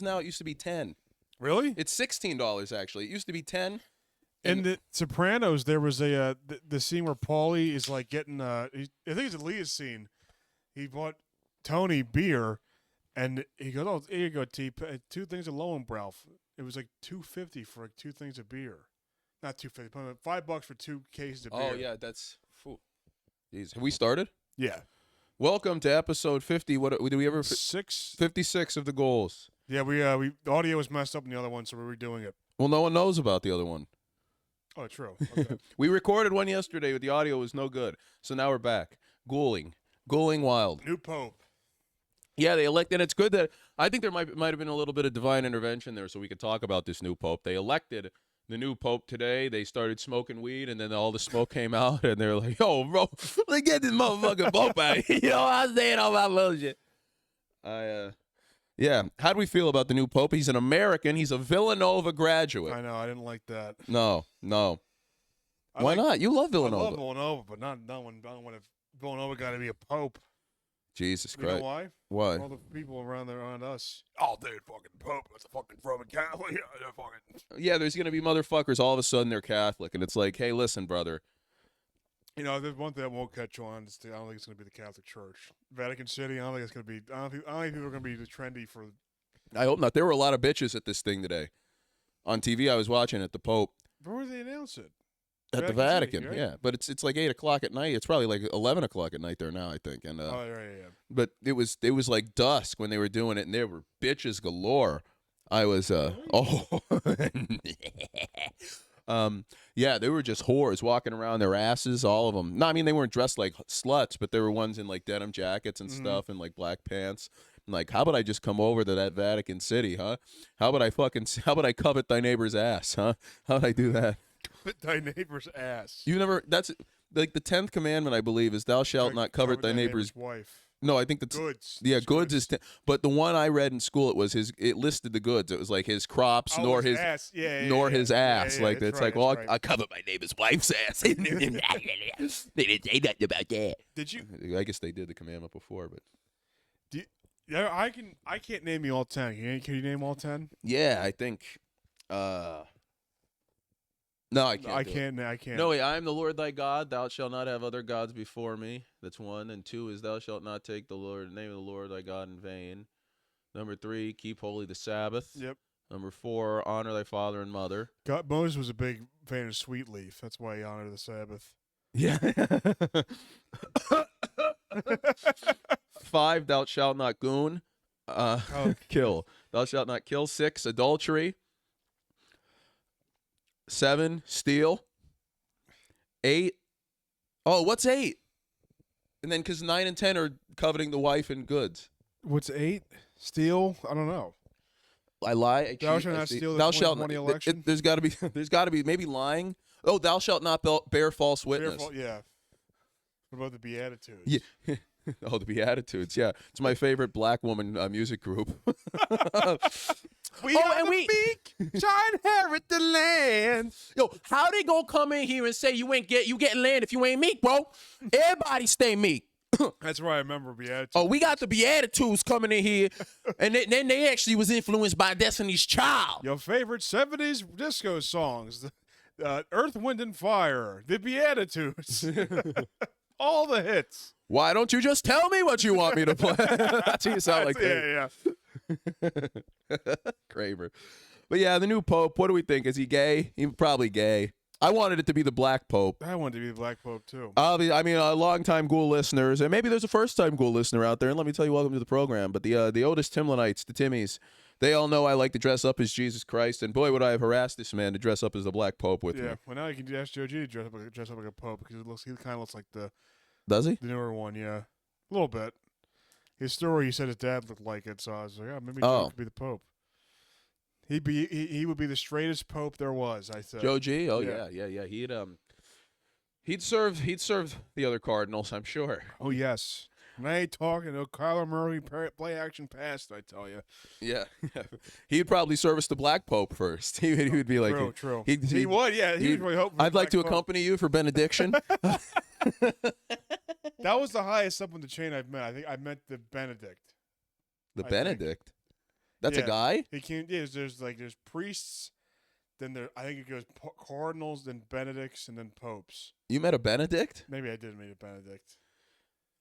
now. It used to be $10. Really? It's $16 actually. It used to be $10. In the Sopranos, there was the scene where Paulie is like getting I think it's a Leah scene. He bought Tony beer, and he goes, "Oh, here you go, T. 2 things of Lowenbrau." It was like $2.50 for like 2 things of beer, not $2.50, but $5 for 2 cases of beer. Oh yeah, that's. Jeez, have we started? Yeah. Welcome to episode 50. What did we ever? 56 of the Ghouls. Yeah, we the audio was messed up in the other one, so we're redoing it. Well, no one knows about the other one. Oh, true. Okay. We recorded one yesterday, but the audio was no good. So now we're back. Ghouling wild. New Pope. Yeah, they elected. And it's good that I think there might have been a little bit of divine intervention there, so we could talk about this new Pope. They elected the new Pope today. They started smoking weed, and then all the smoke came out, and they're like, "Yo, bro, let's get this motherfucking Pope out." You know, I was saying all my bullshit. Yeah. How do we feel about the new Pope? He's an American. He's a Villanova graduate. I know. I didn't like that. No. Why not? You love Villanova. I love Villanova, but not when Villanova got to be a Pope. Jesus You Christ. know why? Why? All the people around us. Oh, dude, fucking Pope. That's a fucking Roman Catholic. Yeah, fucking. Yeah, there's going to be motherfuckers. All of a sudden, they're Catholic. And it's like, hey, listen, brother. You know, there's one thing that won't catch on. I don't think it's going to be the Catholic Church. Vatican City, I don't think it's going to be. I don't think people are going to be the trendy for. I hope not. There were a lot of bitches at this thing today. On TV, I was watching it, the Pope. Where did they announce it? At the Vatican, City, right? yeah. But it's like 8 o'clock at night. It's probably like 11 o'clock at night there now, I think. And Oh, right, yeah. But it was like dusk when they were doing it, and there were bitches galore. I was, yeah, they were just whores walking around their asses, all of them. No, I mean, they weren't dressed like sluts, but there were ones in like denim jackets and stuff and like black pants. I'm like, how about I just come over to that Vatican City, huh? How about I covet thy neighbor's ass, huh? How would I do that? Covet thy neighbor's ass. You never, that's like the 10th commandment, I believe, is thou shalt not covet thy neighbor's wife. No, I think that's goods. Yeah, goods is. But the one I read in school, it listed the goods. It was like his crops, nor his ass. his ass. Yeah, like it's right, like, well, right. I covet my neighbor's wife's ass. They didn't say nothing about that. Did you? I guess they did the commandment before, but. Yeah, I can't name you all 10. Can you name all 10? Yeah, I think. No, I can't. I can't. No, wait, I am the Lord thy God. Thou shalt not have other gods before me. That's 1. And 2 is thou shalt not take the name of the Lord thy God in vain. Number 3, keep holy the Sabbath. Yep. Number 4, honor thy father and mother. Moses was a big fan of Sweet Leaf. That's why he honored the Sabbath. Yeah. 5, thou shalt not goon. Kill. Thou shalt not kill. 6, adultery. 7, steal. 8. Oh, what's 8? And then because 9 and 10 are coveting the wife and goods. What's 8? Steal? I don't know. I lie. I cheat, thou shalt not steal the 2020 election? There's got to be maybe lying. Oh, thou shalt not bear false witness. Yeah. What about the Beatitudes? Yeah. Oh, the Beatitudes. Yeah, it's my favorite black woman music group. We meek shall inherit the land. Yo, how they gonna come in here and say you getting land if you ain't meek, bro? Everybody stay meek. That's where I remember Beatitudes. Oh, we got the Beatitudes coming in here, and then they actually was influenced by Destiny's Child. Your favorite 70s disco songs, Earth, Wind, and Fire, the Beatitudes, all the hits. Why don't you just tell me what you want me to play? That's what you sound like. Yeah. Kramer. But yeah, the new Pope, what do we think? Is he gay? He's probably gay. I wanted it to be the Black Pope. I wanted to be the Black Pope, too. I mean, long-time Ghoul listeners, and maybe there's a first-time Ghoul listener out there, and let me tell you, welcome to the program. But the Otis Timlanites, the Timmies, they all know I like to dress up as Jesus Christ, and boy, would I have harassed this man to dress up as the Black Pope with me. Yeah, well, now you can ask Joe G to dress up like a Pope, because he kind of looks like the... Does he? The newer one, yeah. A little bit. His story, he said his dad looked like it, so I was like, maybe Joe could be the Pope. He would be the straightest Pope there was, I said. Joe G? Oh, yeah. He'd serve the other cardinals, I'm sure. Oh, yes. And I ain't talking to Kyler Murray play action pass, I tell you. Yeah. He'd probably service the Black Pope first. He would be like... True. He would, yeah. He was really hoping I'd like to accompany you for benediction. That was the highest up on the chain I've met. I think I met the Benedict. The Benedict? That's a Yeah. guy? He can't. Yeah, there's priests. Then I think it goes cardinals, then Benedicts, and then popes. You met a Benedict? Maybe I did meet a Benedict.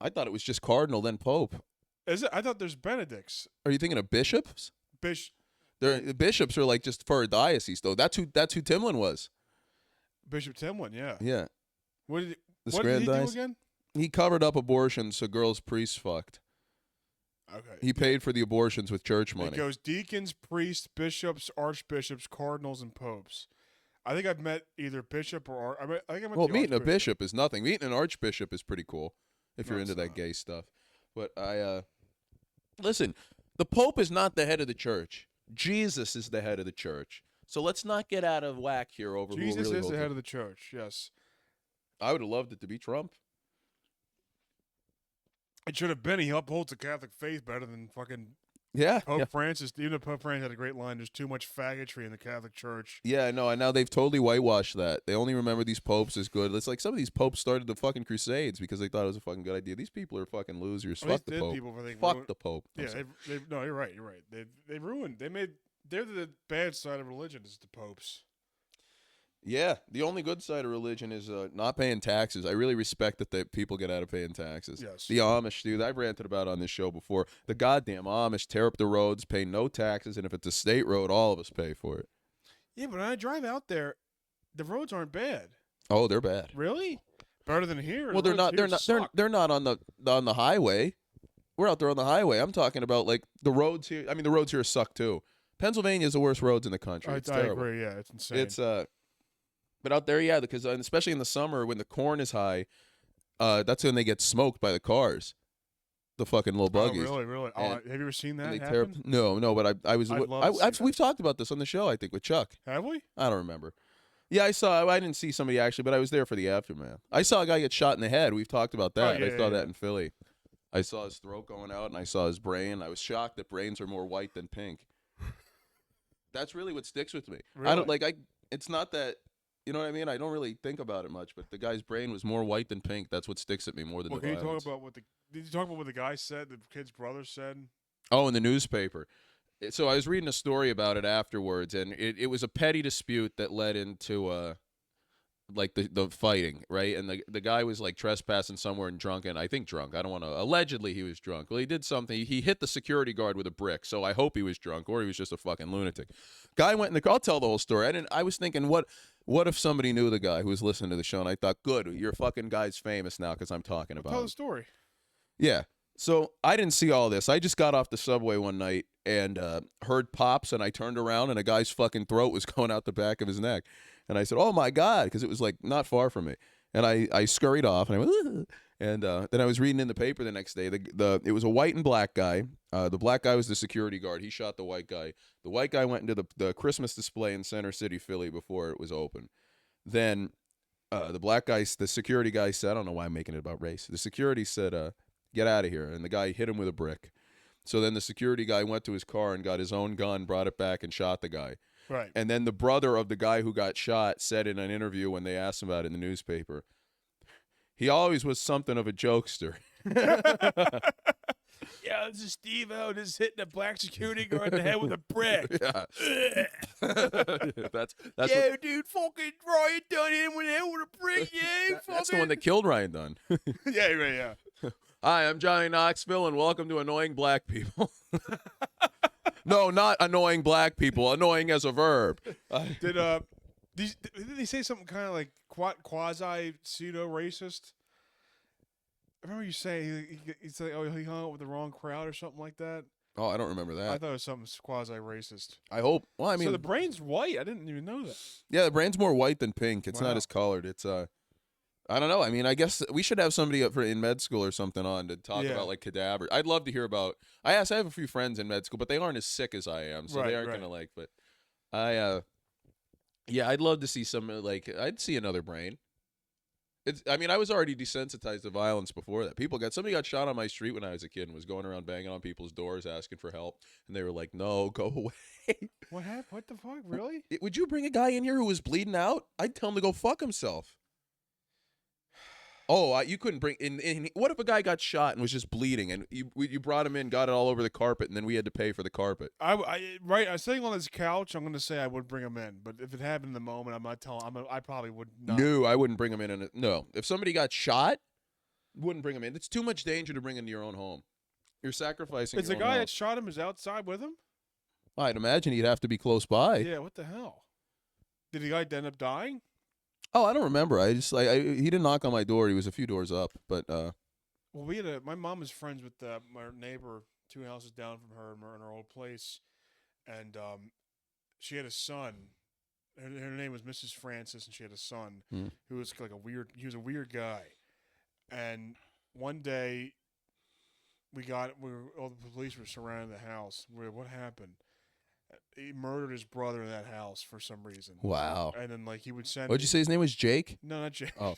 I thought it was just cardinal, then pope. Is it? I thought there's Benedicts. Are you thinking of bishops? The bishops are like just for a diocese, though. That's who Timlin was. Bishop Timlin, yeah. Yeah. What did The he do Grandice. again? He covered up abortions so girls priests fucked. Okay. He paid for the abortions with church It money. goes deacons, priests, bishops, archbishops, cardinals, and popes. I think I've met either bishop or I think I met Well, the meeting a archbishop. bishop is nothing. Meeting an archbishop is pretty cool if you're No, into it's that not. gay stuff. But listen, the Pope is not the head of the church. Jesus is the head of the church. So let's not get out of whack here over Jesus who really is holds the it. head of the church. Yes, I would have loved it to be Trump. it should have been. He upholds the Catholic faith better than fucking Yeah. Pope Francis. Even though Pope Francis had a great line, "There's too much faggotry in the Catholic Church." Yeah, no, and now they've totally whitewashed that. They only remember these popes as good. It's like some of these popes started the fucking Crusades because they thought it was a fucking good idea. These people are fucking losers. Well, Fuck the these Pope. people, they Fuck ruined- the Pope. I'm Yeah, sorry. no, you're right. You're right. They ruined. They're the bad side of religion. Is the popes. Yeah, the only good side of religion is not paying taxes. I really respect that people get out of paying taxes. Yes. The Amish, dude, I've ranted about on this show before. The goddamn Amish tear up the roads, pay no taxes, and if it's a state road, all of us pay for it. Yeah, but when I drive out there, the roads aren't bad. Oh, they're bad. Really? Better than here? Well, The they're roads not. They're here not. suck. They're not on the highway. We're out there on the highway. I'm talking about like the roads here. I mean, the roads here suck too. Pennsylvania is the worst roads in the country. It's I terrible. agree. Yeah, it's insane. It's but out there, yeah, because especially in the summer when the corn is high, that's when they get smoked by the cars, the fucking little buggies. Oh, really? Oh, And- have you ever seen that And they happen? no, but I was. I'd love to see that. We've talked about this on the show, I think, with Chuck. Have we? I don't remember. Yeah, I didn't see somebody actually, but I was there for the aftermath. I saw a guy get shot in the head. We've talked about that. yeah, I saw yeah. that in Philly. I saw his throat going out, and I saw his brain. I was shocked that brains are more white than pink. That's really what sticks with me. I don't Really? It's not that. You know what I mean? I don't really think about it much, but the guy's brain was more white than pink. That's what sticks at me more than Well, the can you violence. talk about did you talk about what the guy said? The kid's brother said. Oh, in the newspaper. So I was reading a story about it afterwards, and it was a petty dispute that led into like the fighting, right? And the guy was like trespassing somewhere and drunk, and I think drunk. I don't want to. Allegedly, he was drunk. Well, he did something. He hit the security guard with a brick. So I hope he was drunk, or he was just a fucking lunatic. Guy went in the car. I'll tell the whole story. I was thinking, what if somebody knew the guy who was listening to the show, and I thought, good, your fucking guy's famous now because I'm talking about Tell him. the story. Yeah. So I didn't see all this. I just got off the subway one night and heard pops, and I turned around, and a guy's fucking throat was going out the back of his neck. And I said, oh, my God, because it was, like, not far from me. And I scurried off, and I went, ugh. And then I was reading in the paper the next day. It was a white and black guy. The black guy was the security guard. He shot the white guy. The white guy went into the Christmas display in Center City, Philly, before it was open. Then the security guy said, I don't know why I'm making it about race. The security said, get out of here. And the guy hit him with a brick. So then the security guy went to his car and got his own gun, brought it back, and shot the guy. Right. And then the brother of the guy who got shot said in an interview when they asked him about it in the newspaper, he always was something of a jokester. Yeah, this is Steve O just hitting a black security guard in the head with a brick. Yeah. that's yeah, what, dude, fucking Ryan Dunn hit him with the head with a brick. Yeah, that's the one that killed Ryan Dunn. yeah, right, yeah. Hi, I'm Johnny Knoxville, and welcome to Annoying Black People. No, not annoying black people. Annoying as a verb. Did they say something kind of like quasi pseudo racist? I remember you saying he said, "Oh, he hung out with the wrong crowd" or something like that. Oh, I don't remember I that. thought it was something quasi racist. I hope. Well, I mean, so the brain's white. I didn't even know that. yeah, the brain's more white than pink. It's Wow. not as colored. It's I don't know. I mean, I guess we should have somebody up in med school or something on to talk Yeah. about like cadaver. I'd love to hear about. I have a few friends in med school, but they aren't as sick as I am, so Right, they aren't right. gonna like. But yeah, I'd love to see some like I'd see another brain. I mean, I was already desensitized to violence before that. Somebody got shot on my street when I was a kid and was going around banging on people's doors asking for help, and they were like, "No, go away." What happened? What the fuck? Really? Would you bring a guy in here who was bleeding out? I'd tell him to go fuck himself. Oh, you couldn't bring in. What if a guy got shot and was just bleeding, and you brought him in, got it all over the carpet, and then we had to pay for the carpet? I was sitting on this couch. I'm going to say I would bring him in, but if it happened in the moment, I'm not telling. I probably would not. No, I wouldn't bring him in. No, if somebody got shot, wouldn't bring him in. It's too much danger to bring into your own home. You're sacrificing. Is your the own guy that house. shot him is outside with him? I'd imagine he'd have to be close by. Yeah. What the hell? Did the guy end up dying? Oh, I don't remember. I just he didn't knock on my door. He was a few doors up, but Well, we had my mom is friends with my neighbor 2 houses down from her in her old place, and she had a son. Her name was Mrs. Francis, and she had a son who was like he was a weird guy. And one day, all the police were surrounding the house. What happened? He murdered his brother in that house for some reason. wow. And then he would send. What'd you say his name was? Jake? No, not Jake. Oh.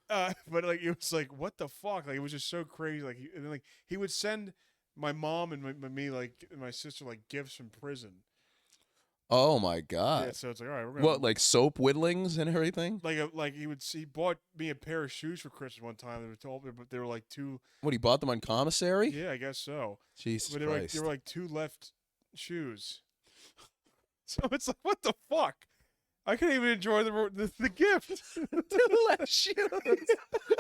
But it was like, what the fuck? Like, it was just so crazy. And then he would send my mom and me and my sister gifts from prison. Oh my God. Yeah, so it's like, all right, we're gonna What, like soap whittlings and everything? He bought me a pair of shoes for Christmas one time. But they were like two. What, he bought them on commissary? Yeah, I guess so. Jesus But Christ. they were like two left shoes. So it's like, what the fuck? I couldn't even enjoy the gift. Two left shoes.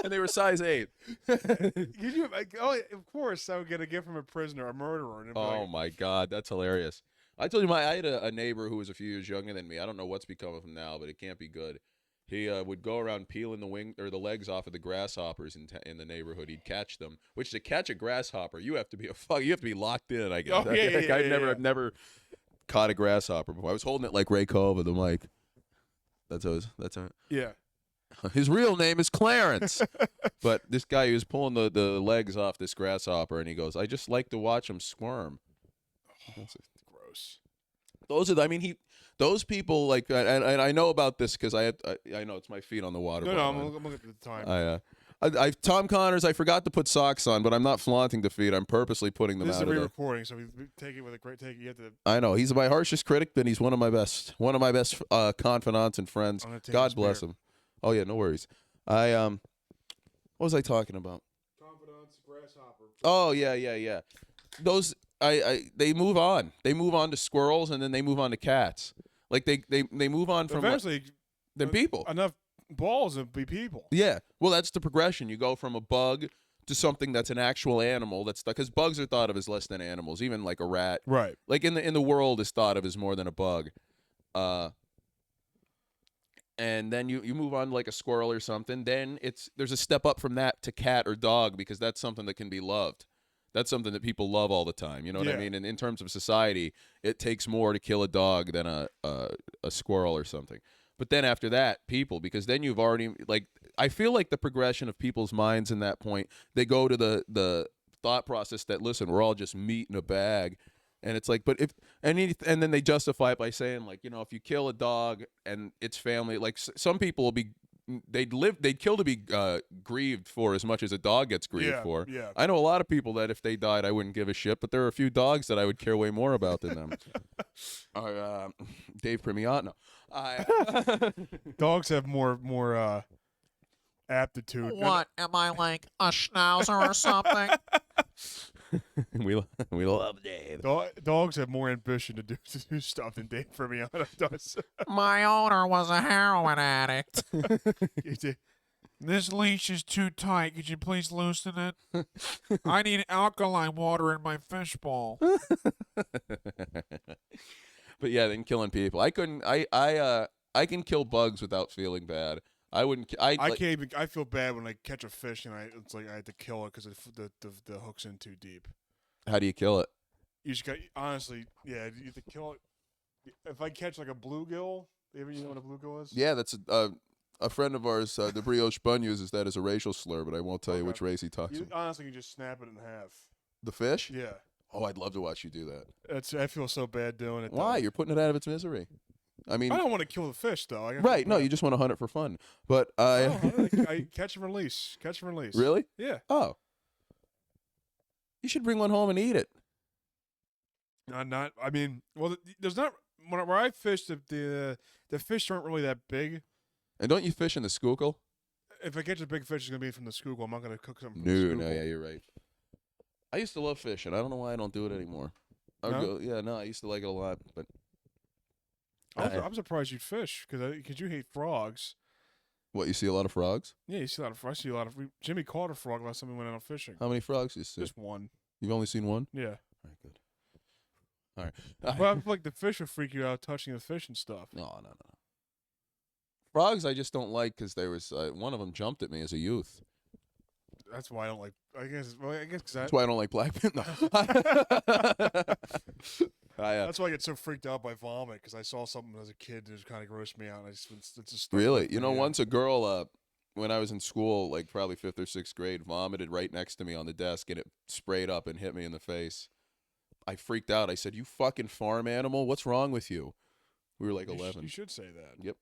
And they were size 8. Of course, I would get a gift from a prisoner, a murderer. And Oh my God, that's hilarious. I told you, I had a neighbor who was a few years younger than me. I don't know what's become of him now, but it can't be good. He would go around peeling the legs off of the grasshoppers in the neighborhood. He'd catch them. Which, to catch a grasshopper, you have to be locked in. I guess. Oh, yeah, I've never caught a grasshopper before. I was holding it like Ray Cove of the mic. That's how. Yeah. His real name is Clarence. But this guy, he was pulling the legs off this grasshopper, and he goes, "I just like to watch them squirm." Gross. Those people and I know about this because I know it's my feet on the water. No, I'm looking at the time. Tom Connors, I forgot to put socks on, but I'm not flaunting the feet. I'm purposely putting them This is out a of re-recording, so we take it with a great take. You have to. I know he's my harshest critic, but he's one of my best confidants and friends. God bless him. Oh yeah, no worries. What was I talking about? Confidants, grasshopper. Oh yeah. Those they move on. They move on to squirrels, and then they move on to cats. Like they move on from eventually than people. Enough balls to be people. Yeah. Well, that's the progression. You go from a bug to something that's an actual animal. That's because bugs are thought of as less than animals. Even like a rat, Right? like in the world, is thought of as more than a bug. And then you move on to like a squirrel or something. Then there's a step up from that to cat or dog because that's something that can be loved. That's something that people love all the time. You know what I mean? And in terms of society, it takes more to kill a dog than a squirrel or something. But then after that, people, because then you've already I feel like the progression of people's minds in that point, they go to the thought process that, listen, we're all just meat in a bag. And it's like, but and then they justify it by saying, like, you know, if you kill a dog and its family, like some people will be, they'd kill to be grieved for as much as a dog gets grieved for. Yeah. I know a lot of people that if they died, I wouldn't give a shit, but there are a few dogs that I would care way more about than them. Dave Primiano. Dogs have more aptitude. What, am I like a schnauzer or something? we love Dave. Dogs have more ambition to do stuff than Dave Primiano does. My owner was a heroin addict. This leash is too tight. Could you please loosen it? I need alkaline water in my fishbowl. But yeah, then killing people. I couldn't. I can kill bugs without feeling bad. I wouldn't. I can't even. I feel bad when I catch a fish and it's like I had to kill it because the hook's in too deep. How do you kill it? You just got honestly, yeah. You have to kill it. If I catch like a bluegill, you know what a bluegill is? Yeah, that's a friend of ours. The brioche bun uses that as a racial slur, but I won't tell you which race he talks about. Honestly, you just snap it in half. The fish? Yeah. Oh, I'd love to watch you do that. I feel so bad doing it. Why? Though. You're putting it out of its misery. I mean, I don't want to kill the fish though. Right? No, you just want to hunt it for fun. But I catch and release. Catch and release. Really? Yeah. Oh. You should bring one home and eat it. Not. I mean, well, there's not where I fished. The fish aren't really that big. And don't you fish in the Schuylkill? if I catch a big fish, it's gonna be from the Schuylkill. I'm not gonna cook something. From No, the no, Schuylkill. yeah, you're right. I used to love fishing. I don't know why I don't do it anymore. I would No? go, yeah, no, I used to like it a lot, but I'm surprised you'd fish because you hate frogs. what, you see a lot of frogs? Yeah, you see a lot of frogs. I see a lot of. Jimmy caught a frog last time we went out fishing. How many frogs do you see? Just one. You've only seen one? Yeah. All right, good. All right. Well, I feel like the fish would freak you out touching the fish and stuff. No. Frogs I just don't like because there was one of them jumped at me as a youth. That's why I don't like. I guess because That's why I don't like black men. No. That's why I get so freaked out by vomit because I saw something as a kid that just kind of grossed me out. And it's just stuck Really? with You me, know, yeah. once a girl, when I was in school, like probably 5th or 6th grade, vomited right next to me on the desk, and it sprayed up and hit me in the face. I freaked out. I said, "You fucking farm animal! What's wrong with you?" We were like 11. You should say that. Yep.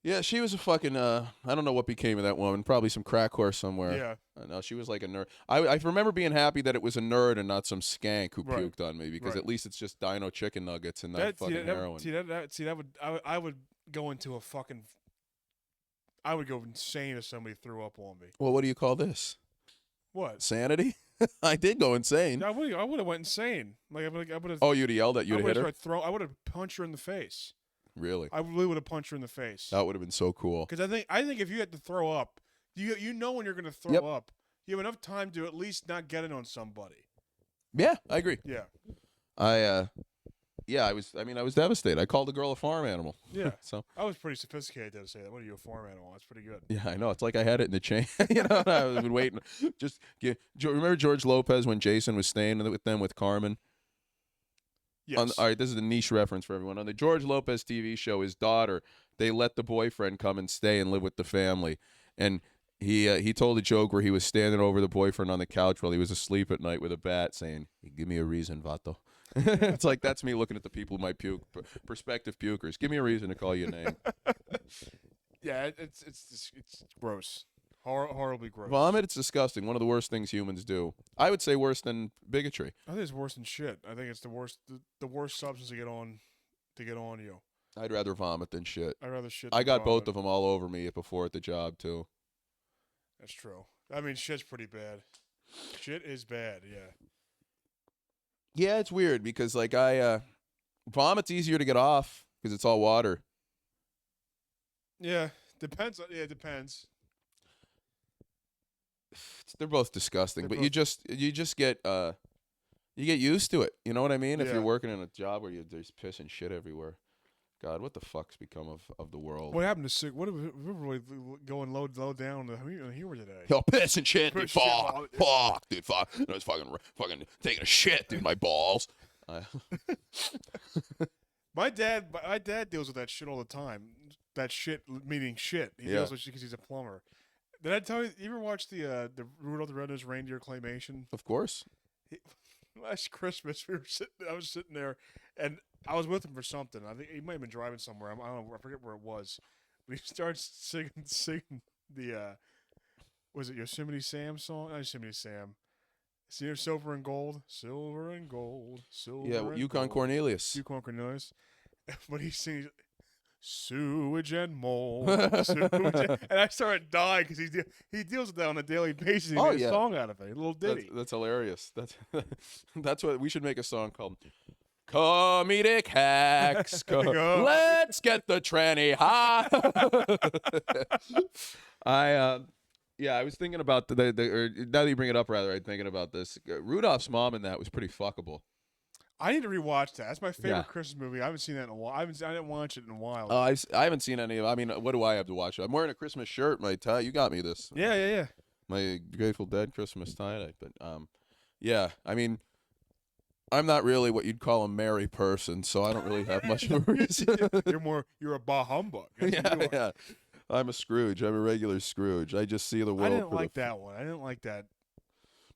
Yeah, she was a fucking. I don't know what became of that woman. Probably some crack horse somewhere. Yeah. No, she was like a nerd. I remember being happy that it was a nerd and not some skank who Right. puked on me because Right. at least it's just dino chicken nuggets and not fucking heroin. I would go into a fucking. I would go insane if somebody threw up on me. Well, what do you call this? What? Sanity? I did go insane. I would have went insane. Like I would have. Oh, you'd have yelled at you to hit her? I would have punched her in the face. Really? I really would have punched her in the face. That would have been so cool. Because I think if you had to throw up, you know when you're going to throw Yep. up, you have enough time to at least not get it on somebody. Yeah, I agree. Yeah. I was devastated. I called the girl a farm animal. Yeah. So I was pretty sophisticated to say that. What are you, a farm animal? That's pretty good. yeah, I know. It's like I had it in the chain. I've been waiting. Remember George Lopez when Jason was staying with them with Carmen? Yes. All right, this is a niche reference for everyone. On the George Lopez TV show, his daughter, they let the boyfriend come and stay and live with the family. And he told a joke where he was standing over the boyfriend on the couch while he was asleep at night with a bat saying, "Give me a reason, vato." It's like that's me looking at the people who might puke, prospective pukers. Give me a reason to call you a name. Yeah, it's gross. Horribly gross. Vomit, it's disgusting. One of the worst things humans do. I would say worse than bigotry. I think it's worse than shit. I think it's the worst substance to get on you. I'd rather vomit than shit. I'd rather shit. I than got both vomit. of them all over me before at the job, too. That's true. I mean, shit's pretty bad. Shit is bad. Yeah. Yeah, it's weird because, like, vomit's easier to get off because it's all water. Yeah. Depends. Yeah, it depends. They're both disgusting, They're but both- you just get you get used to it. You know what I mean? If Yeah. you're working in a job where there's piss and shit everywhere. God, what the fuck's become of the world? What happened to sick? What we're really going low down the humor today? Yo, piss and shit, dude. Piss, shit, Fuck, dude. Fuck. I was fucking taking a shit, dude. My balls. My dad deals with that shit all the time. That shit meaning shit. He Yeah. deals with shit because he's a plumber. Did I tell you? You ever watch the Rudolph the Red-Nosed Reindeer claymation? Of course. Last Christmas, I was sitting there, and I was with him for something. I think he might have been driving somewhere. I don't know. I forget where it was. But he starts singing the was it Yosemite Sam song? Not Yosemite Sam. See silver and gold, silver and gold, silver. Yeah, and Yukon gold. Cornelius. Yukon Cornelius. But he sings sewage and mold, sewage and I started dying because he deals with that on a daily basis. He Oh, made yeah. a song out of it, a little ditty. That's hilarious. That's what we should make a song called. Comedic hacks. Go. Let's get the tranny high. I was thinking about or now that you bring it up, rather, I'm thinking about this. Rudolph's mom in that was pretty fuckable. I need to rewatch that. That's my favorite Yeah. Christmas movie. I haven't seen that in a while. I didn't watch it in a while. I haven't seen any of. I mean, what do I have to watch? I'm wearing a Christmas shirt. My tie. You got me this. yeah. My Grateful Dead Christmas tie. But yeah. I mean, I'm not really what you'd call a merry person, so I don't really have much of a reason. You're a bah humbug. That's what you are. yeah. I'm a Scrooge. I'm a regular Scrooge. I just see the world. I didn't for like the that one. I didn't like that.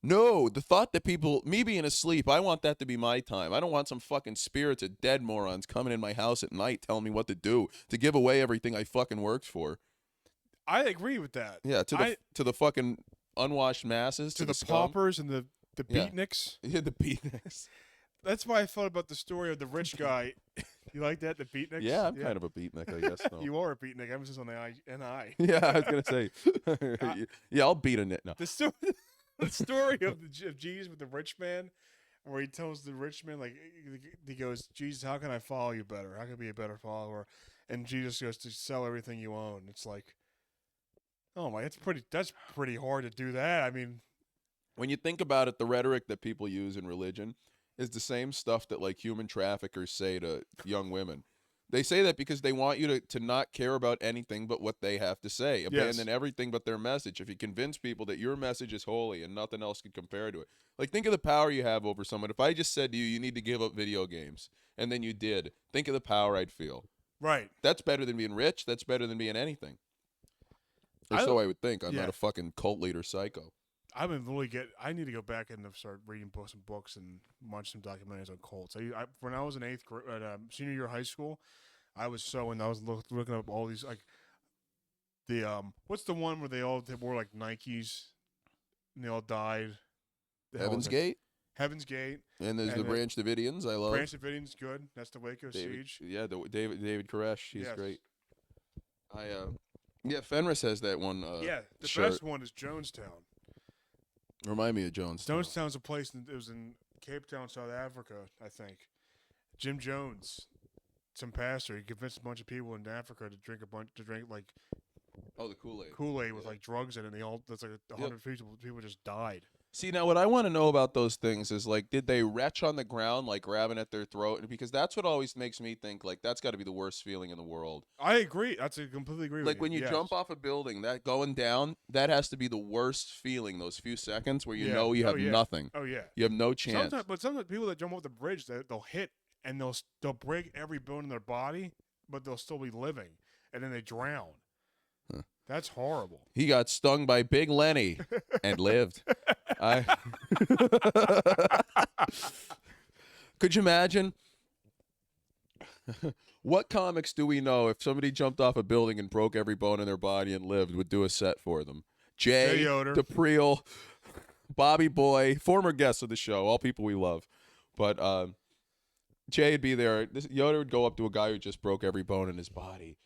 No, the thought that me being asleep, I want that to be my time. I don't want some fucking spirits of dead morons coming in my house at night telling me what to do, to give away everything I fucking worked for. I agree with that. Yeah, to the fucking unwashed masses, To the scum. paupers and the Yeah. beatniks. Yeah, the beatniks. That's why I thought about the story of the rich guy You like that? The beatniks? Yeah, I'm kind of a beatnik, I guess. No. You are a beatnik. Emphasis on the I. Yeah, I was gonna say. Yeah, I'll beat a nit. No. The story of Jesus with the rich man, where he tells the rich man, like, he goes, Jesus, how can I follow you better? How can I be a better follower? And Jesus goes, to sell everything you own. It's like, oh my, that's pretty hard to do that. I mean, When you think about it, the rhetoric that people use in religion is the same stuff that like human traffickers say to young women. They say that because they want you to not care about anything but what they have to say, abandon everything but their message. If you convince people that your message is holy and nothing else can compare to it. Like, think of the power you have over someone. If I just said to you, you need to give up video games, and then you did, think of the power I'd feel. right. That's better than being rich. That's better than being anything. Or so I would think. I'm not a fucking cult leader psycho. I need to go back and start reading some books and watch some documentaries on cults. When I was in eighth grade, senior year of high school, I was looking up all these, like, what's the one where they wore like Nikes and they all died? Heaven's Gate? Heaven's Gate. And there's the Branch Davidians. I love. Branch Davidians, good. That's the Waco Siege. Yeah, David Koresh. He's great. Fenris has that one. The shirt. best one is Jonestown. Remind me of Jonestown. Jonestown's a place. It was in Cape Town, South Africa, I think. Jim Jones, some pastor, he convinced a bunch of people in Africa to drink like the Kool-Aid. Kool-Aid with like drugs in it. And that's like 100 people just died. See, now what I want to know about those things is, like, did they retch on the ground, like grabbing at their throat? Because that's what always makes me think, like, that's got to be the worst feeling in the world. I agree. I completely agree with you. Like, when you jump off a building, that going down, that has to be the worst feeling, those few seconds where you know you have nothing. Oh, yeah. You have no chance. Sometimes people that jump off the bridge, they'll hit and they'll break every bone in their body, but they'll still be living, and then they drown. Huh. That's horrible. He got stung by Big Lenny and lived. Could you imagine? What comics do we know, if somebody jumped off a building and broke every bone in their body and lived, would do a set for them? Jay Yoder, DePriel, Bobby Boy, former guests of the show, all people we love. But Jay would be there. Yoder would go up to a guy who just broke every bone in his body.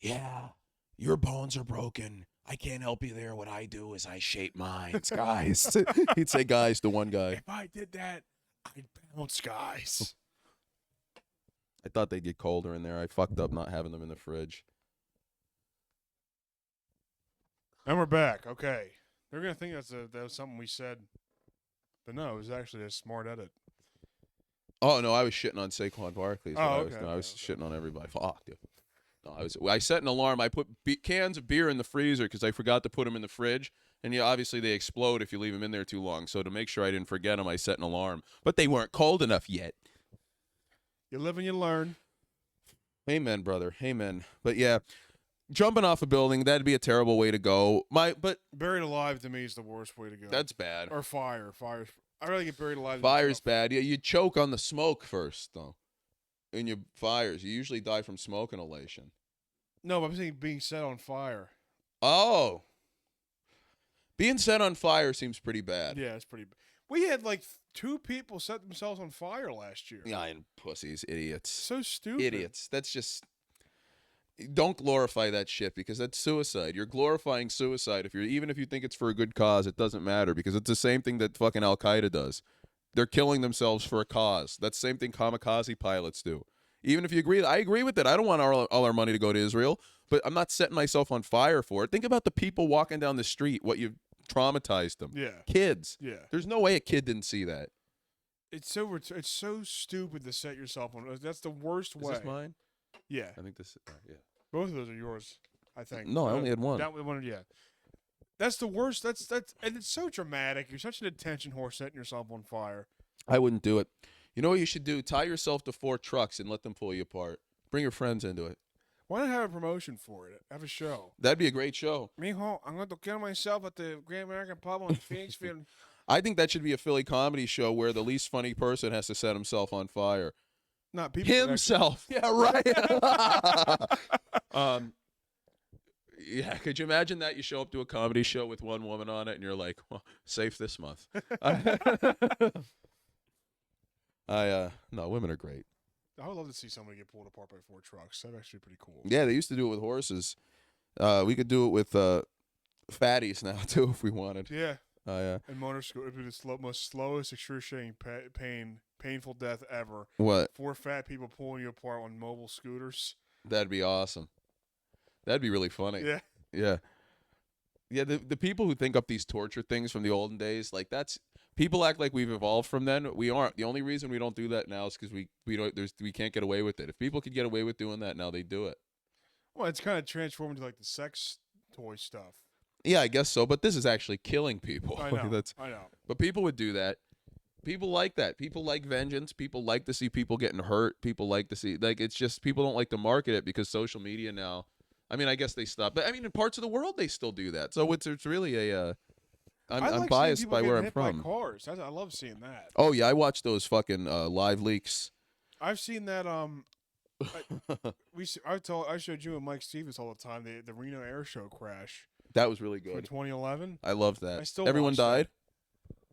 Yeah, your bones are broken. I can't help you there. What I do is I shape minds, guys. He'd say guys to one guy. If I did that, I'd bounce guys. I thought they'd get colder in there. I fucked up not having them in the fridge. And we're back. Okay. They're going to think that was something we said. But no, it was actually a smart edit. Oh, no, I was shitting on Saquon Barkley. I was shitting on everybody. Fuck, dude. No, I set an alarm. I put cans of beer in the freezer because I forgot to put them in the fridge. And obviously they explode if you leave them in there too long. So to make sure I didn't forget them, I set an alarm. But they weren't cold enough yet. You live and you learn. Amen, brother. Amen. But yeah, jumping off a building, that'd be a terrible way to go. But buried alive to me is the worst way to go. That's bad. Or fire. Fire's. I'd rather get buried alive. Fire's bad. Yeah, you choke on the smoke first, though. In your fires, you usually die from smoke inhalation. No, but I'm saying being set on fire. Oh. Being set on fire seems pretty bad. Yeah, it's pretty bad. We had like 2 people set themselves on fire last year. Yeah, and pussies, idiots. So stupid. Idiots. That's just... Don't glorify that shit because that's suicide. You're glorifying suicide. Even if you think it's for a good cause, it doesn't matter because it's the same thing that fucking Al-Qaeda does. They're killing themselves for a cause. That's the same thing kamikaze pilots do. Even if you agree, I agree with it. I don't want all our money to go to Israel, but I'm not setting myself on fire for it. Think about the people walking down the street, what you've traumatized them. Yeah. Kids. Yeah. There's no way a kid didn't see that. It's so stupid to set yourself on. That's the worst way. Is this mine? Yeah. I think this. Yeah. Both of those are yours. I think. No, I only had one. That one. Yeah. That's the worst. That's and it's so dramatic. You're such an attention whore setting yourself on fire. I wouldn't do it. You know what you should do? Tie yourself to 4 trucks and let them pull you apart. Bring your friends into it. Why not have a promotion for it? Have a show. That'd be a great show. Mijo, I'm going to kill myself at the Great American Pub on Phoenixville. I think that should be a Philly comedy show where the least funny person has to set himself on fire. Not people. Himself. Yeah, right. Yeah, could you imagine that? You show up to a comedy show with one woman on it and you're like, well, safe this month. No, women are great. I would love to see somebody get pulled apart by 4 trucks. That'd actually be pretty cool. Yeah, they used to do it with horses. We could do it with fatties now too if we wanted. Yeah. Yeah. And motor scooter would be the most slowest, excruciating painful death ever. What? 4 fat people pulling you apart on mobile scooters. That'd be awesome. That'd be really funny. Yeah. Yeah. Yeah, the people who think up these torture things from the olden days, like that's people act like we've evolved from then. We aren't. The only reason we don't do that now is because we can't get away with it. If people could get away with doing that now, they do it. Well, it's kind of transformed into like the sex toy stuff. Yeah, I guess so. But this is actually killing people. I know. That's, I know. but people would do that. People like that. People like vengeance. People like to see people getting hurt. People like to see it's just people don't like to market it because social media now. I mean, I guess they stopped, but I mean, in parts of the world they still do that. So it's really a. I'm biased by where I'm from. By cars. I love seeing that. Oh yeah, I watch those fucking live leaks. I've seen that. I showed you and Mike Stevens all the time the Reno Air Show crash That was really for good. 2011. I loved that. I still Everyone watch died.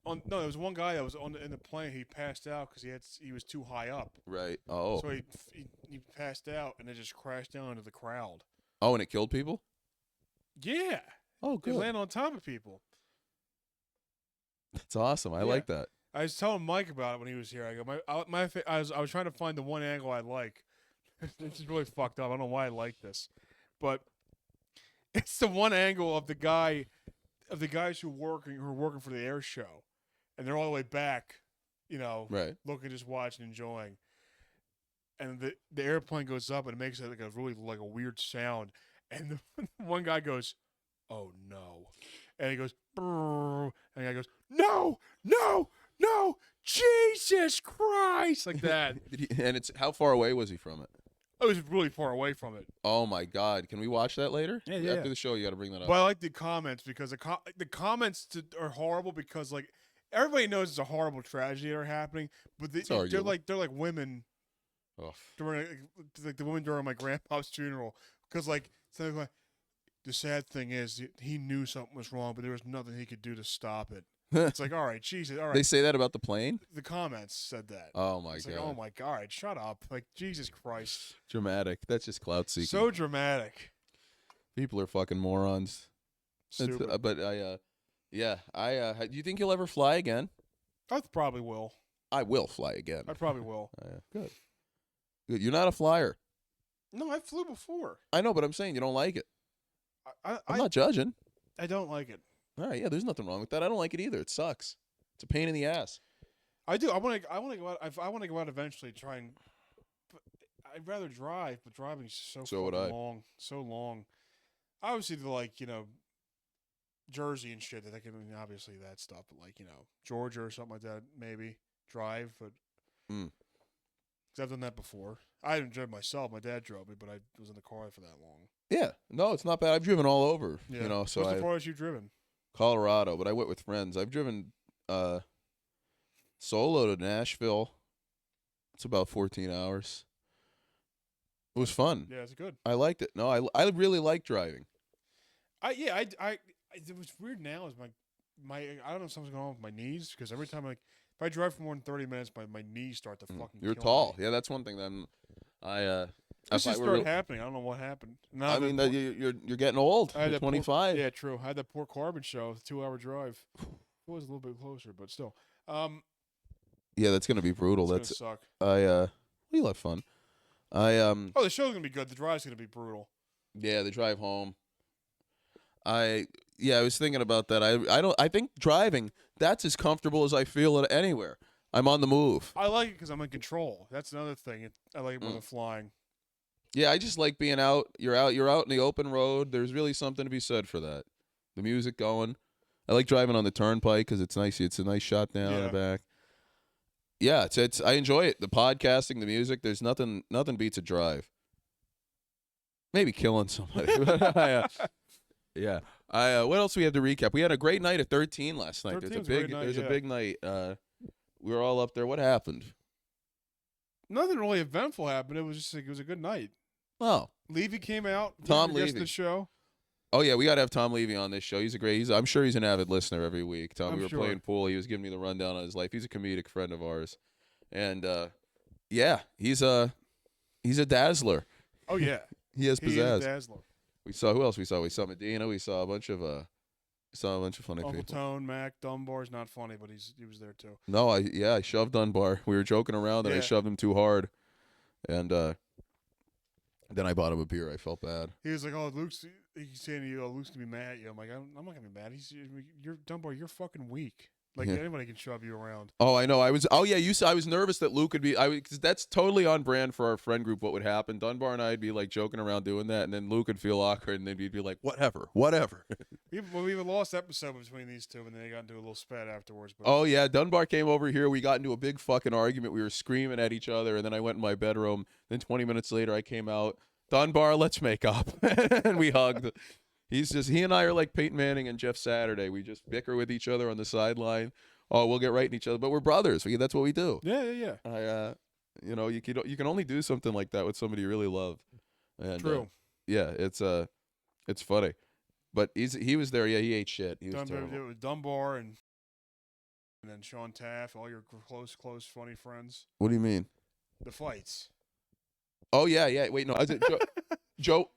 No, there was one guy that was in the plane. He passed out because he was too high up. Right. Oh. So he passed out and it just crashed down into the crowd. Oh, and it killed people. Yeah. Oh, He good. landed on top of people. That's awesome. I Yeah. like that. I was telling Mike about it when he was here. I go, I was trying to find the one angle I like. This is really fucked up. I don't know why I like this, but it's the one angle of the guys who are working for the air show, and they're all the way back, Right. looking, just watching, enjoying. And the airplane goes up and it makes like a really like a weird sound, and the one guy goes, "Oh no," and he goes, "Brrr," and the guy goes, "No, no, no, Jesus Christ," like that. And it's how far away was he from it? I was really far away from it. Oh my God! Can we watch that later? Yeah, yeah. After the show, you got to bring that up. But I like the comments because the comments are horrible because like everybody knows it's a horrible tragedy that are happening, but they're arguable. like women Ugh. during like the women during my grandpa's funeral because like something like the sad thing is he knew something was wrong, but there was nothing he could do to stop it. It's like, all right, Jesus, all right. They say that about the plane. The comments said that. Oh my It's God! like, oh my God, all right, shut up! Like Jesus Christ, Dramatic. That's just clout seeking. so dramatic. People are fucking morons. Stupid. But yeah, do you think you'll ever fly again? I probably will. I will fly again. I probably will. Good. Good. You're not a flyer. No, I flew before. I know, but I'm saying you don't like it. I'm I not judging. don't like it. All right, yeah, there's nothing wrong with that. I don't like it either. It sucks. It's a pain in the ass. I do. I want to go out. I want to go out eventually. Try and. But I'd rather drive, but driving's So would fucking I. long. So long. Obviously, Jersey and shit. Obviously that stuff. But Georgia or something like that. Maybe drive, but. Mm. Because I've done that before. I didn't drive myself. My dad drove me, but I was in the car for that long. Yeah, no, it's not bad. I've driven all over. Yeah. So What's the farthest you've driven? Colorado, but I went with friends. I've driven solo to Nashville. It's about 14 hours. It was fun. Yeah, it's good. I liked it. No, I really like driving. What's weird now is my I don't know if something's going on with my knees because every time if I drive for more than 30 minutes, my knees start to fucking. You're kill tall. Me. Yeah, that's one thing. This just started happening. I don't know what happened. No, I mean, you're getting old. You're 25. Yeah, true. I had that poor Carbon show, 2-hour drive. It was a little bit closer, but still. Yeah, that's gonna be brutal. That's gonna suck. We'll have fun. Oh, the show's gonna be good. The drive's gonna be brutal. Yeah, the drive home. I was thinking about that. I think driving, that's as comfortable as I feel it anywhere. I'm on the move. I like it because I'm in control. That's another thing. I like it more than flying. Yeah, I just like being out. You're out in the open road. There's really something to be said for that. The music going. I like driving on the turnpike because it's nice. It's a nice shot down in the back. Yeah, it's I enjoy it. The podcasting, the music. There's nothing beats a drive. Maybe killing somebody. Yeah. What else do we have to recap? We had a great night at 13 last night. There's a big night. We were all up there. What happened? Nothing really eventful happened. It was just it was a good night. Oh, Levy came out. Tom Levy. Levy. The show. Oh yeah, we got to have Tom Levy on this show. I'm sure he's an avid listener every week. We were playing pool. He was giving me the rundown on his life. He's a comedic friend of ours, and Yeah, he's a dazzler. Oh yeah, He has he is pizzazz. Dazzler. We saw who else? We saw Medina. We saw a bunch of funny Uncle people. Tone, Mac, Dunbar's not funny, but he was there too. No, I shoved Dunbar. We were joking around and I Yeah. shoved him too hard, and then I bought him a beer. I felt bad. He was like, "Oh, he's saying to you, Luke's gonna be mad at you." I'm like, "I'm not gonna be mad. You're Dunbar. You're fucking weak. Like Yeah. anybody can shove you around." Oh, I know. You said I was nervous that Luke would be. Because that's totally on brand for our friend group. What would happen? Dunbar and I'd be like joking around doing that, and then Luke would feel awkward, and then he'd be like, "Whatever." We even lost episode between these two, and then they got into a little spat afterwards. But Oh yeah, Dunbar came over here. We got into a big fucking argument. We were screaming at each other, and then I went in my bedroom. Then 20 minutes later, I came out. Dunbar, let's make up, and we hugged. He and I are like Peyton Manning and Jeff Saturday. We just bicker with each other on the sideline. Oh, we'll get right in each other, but we're brothers. That's what we do. yeah. You can only do something like that with somebody you really love. And, True. yeah, it's funny. But he was there. Yeah, he ate shit. He was terrible. It was Dunbar and then Sean Taff, all your close, funny friends. What do you mean? The fights. Oh yeah. Wait, no. Joe.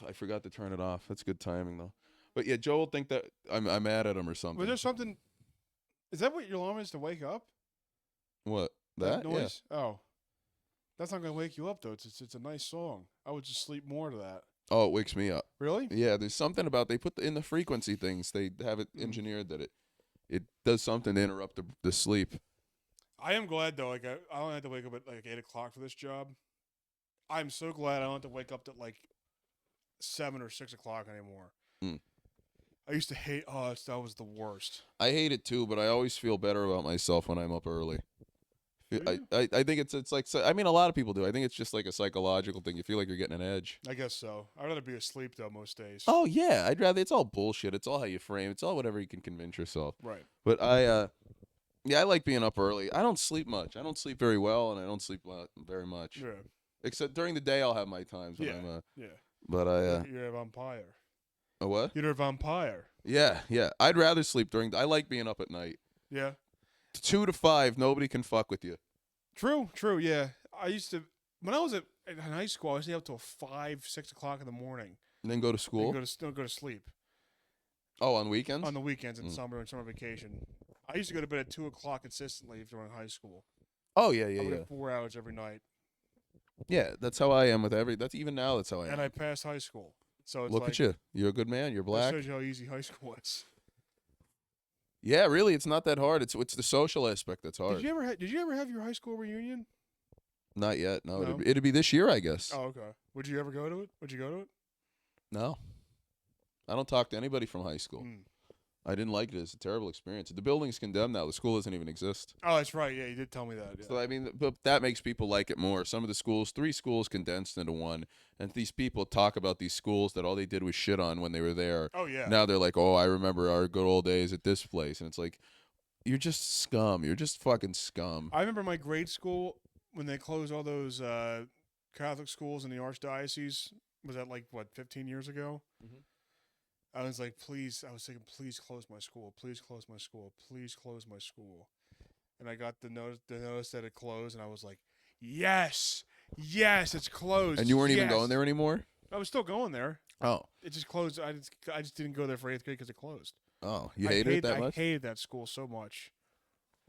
I forgot to turn it off. That's good timing though. But yeah, Joe will think that I'm mad at him or something. Was there something? Is that what your alarm is to wake up? What? That noise? Yeah. Oh, that's not gonna wake you up though. It's a nice song. I would just sleep more to that. Oh, it wakes me up. Really? Yeah. There's something about they put in the frequency things. They have it engineered that it does something to interrupt the sleep. I am glad though. Like I don't have to wake up at like 8:00 for this job. I'm so glad I don't have to wake up at like 7 or 6 o'clock anymore. I used to hate. Oh, that was the worst. I hate it too, but I always feel better about myself when I'm up early. I think it's like, I mean, a lot of people do. I think it's just like a psychological thing. You feel like you're getting an edge. I guess so. I'd rather be asleep though most days. Oh yeah, I'd rather. It's all bullshit. It's all how you frame. It's all whatever you can convince yourself. Right. But I like being up early. I don't sleep much. I don't sleep very well, and I don't sleep very much. Yeah. Except during the day, I'll have my times when I'm. Yeah. But You're a vampire. A what? You're a vampire. Yeah. I'd rather sleep I like being up at night. Yeah. 2 to 5, nobody can fuck with you. True. Yeah. I used to when I was in high school. I used to stay up till 5, 6 o'clock in the morning. And then go to school. Go to sleep. Oh, on weekends. On the weekends and summer and summer vacation. I used to go to bed at 2 o'clock consistently during high school. Oh yeah. I would get 4 hours every night. Yeah, that's how I am with that's even now. That's how I am. And I passed high school. So it's Look like, at you. You're a good man. You're black. That shows you how easy high school is. Yeah, really, it's not that hard. It's the social aspect that's hard. Did you ever have your high school reunion? Not yet. No, No? it'd be this year, I guess. Oh, okay. Would you ever go to it? Would you go to it? No, I don't talk to anybody from high school. I didn't like it. It's a terrible experience. The building's condemned now. The school doesn't even exist. Oh, that's right. Yeah, you did tell me that. Yeah. So I mean, but that makes people like it more. Some of the schools, 3 schools condensed into one, and these people talk about these schools that all they did was shit on when they were there. Oh yeah. Now they're like, oh, I remember our good old days at this place, and it's like, you're just scum. You're just fucking scum. I remember my grade school when they closed all those Catholic schools in the Archdiocese. Was that like what 15 years ago? Mhm. I was like, please. I was thinking, please close my school. Please close my school. Please close my school. And I got the notice that it closed, and I was like, yes, it's closed. And you weren't even Yes. going there anymore? I was still going there. Oh. It just closed. I just didn't go there for 8th grade because it closed. Oh, you hated it that much? I hated that school so much.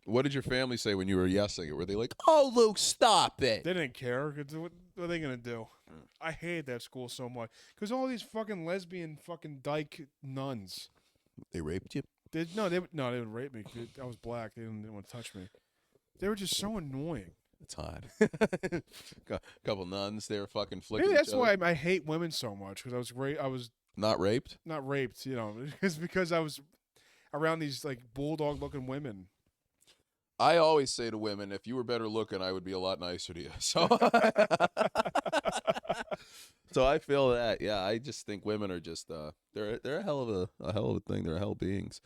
What did your family say when you were yesing it? Were they like, oh, Luke, stop it? They didn't care. What are they going to do? I hated that school so much. Because all these fucking lesbian fucking dyke nuns. They raped you? They would rape me. I was black. They didn't want to touch me. They were just so annoying. It's hot. Couple nuns, they were fucking flicking Maybe that's each other. why I hate women so much. Because I was Not raped? not raped, It's because I was around these like bulldog-looking women. I always say to women, if you were better looking, I would be a lot nicer to you. So, so I feel that. Yeah, I just think women are just they're a hell of a thing. They're hell beings.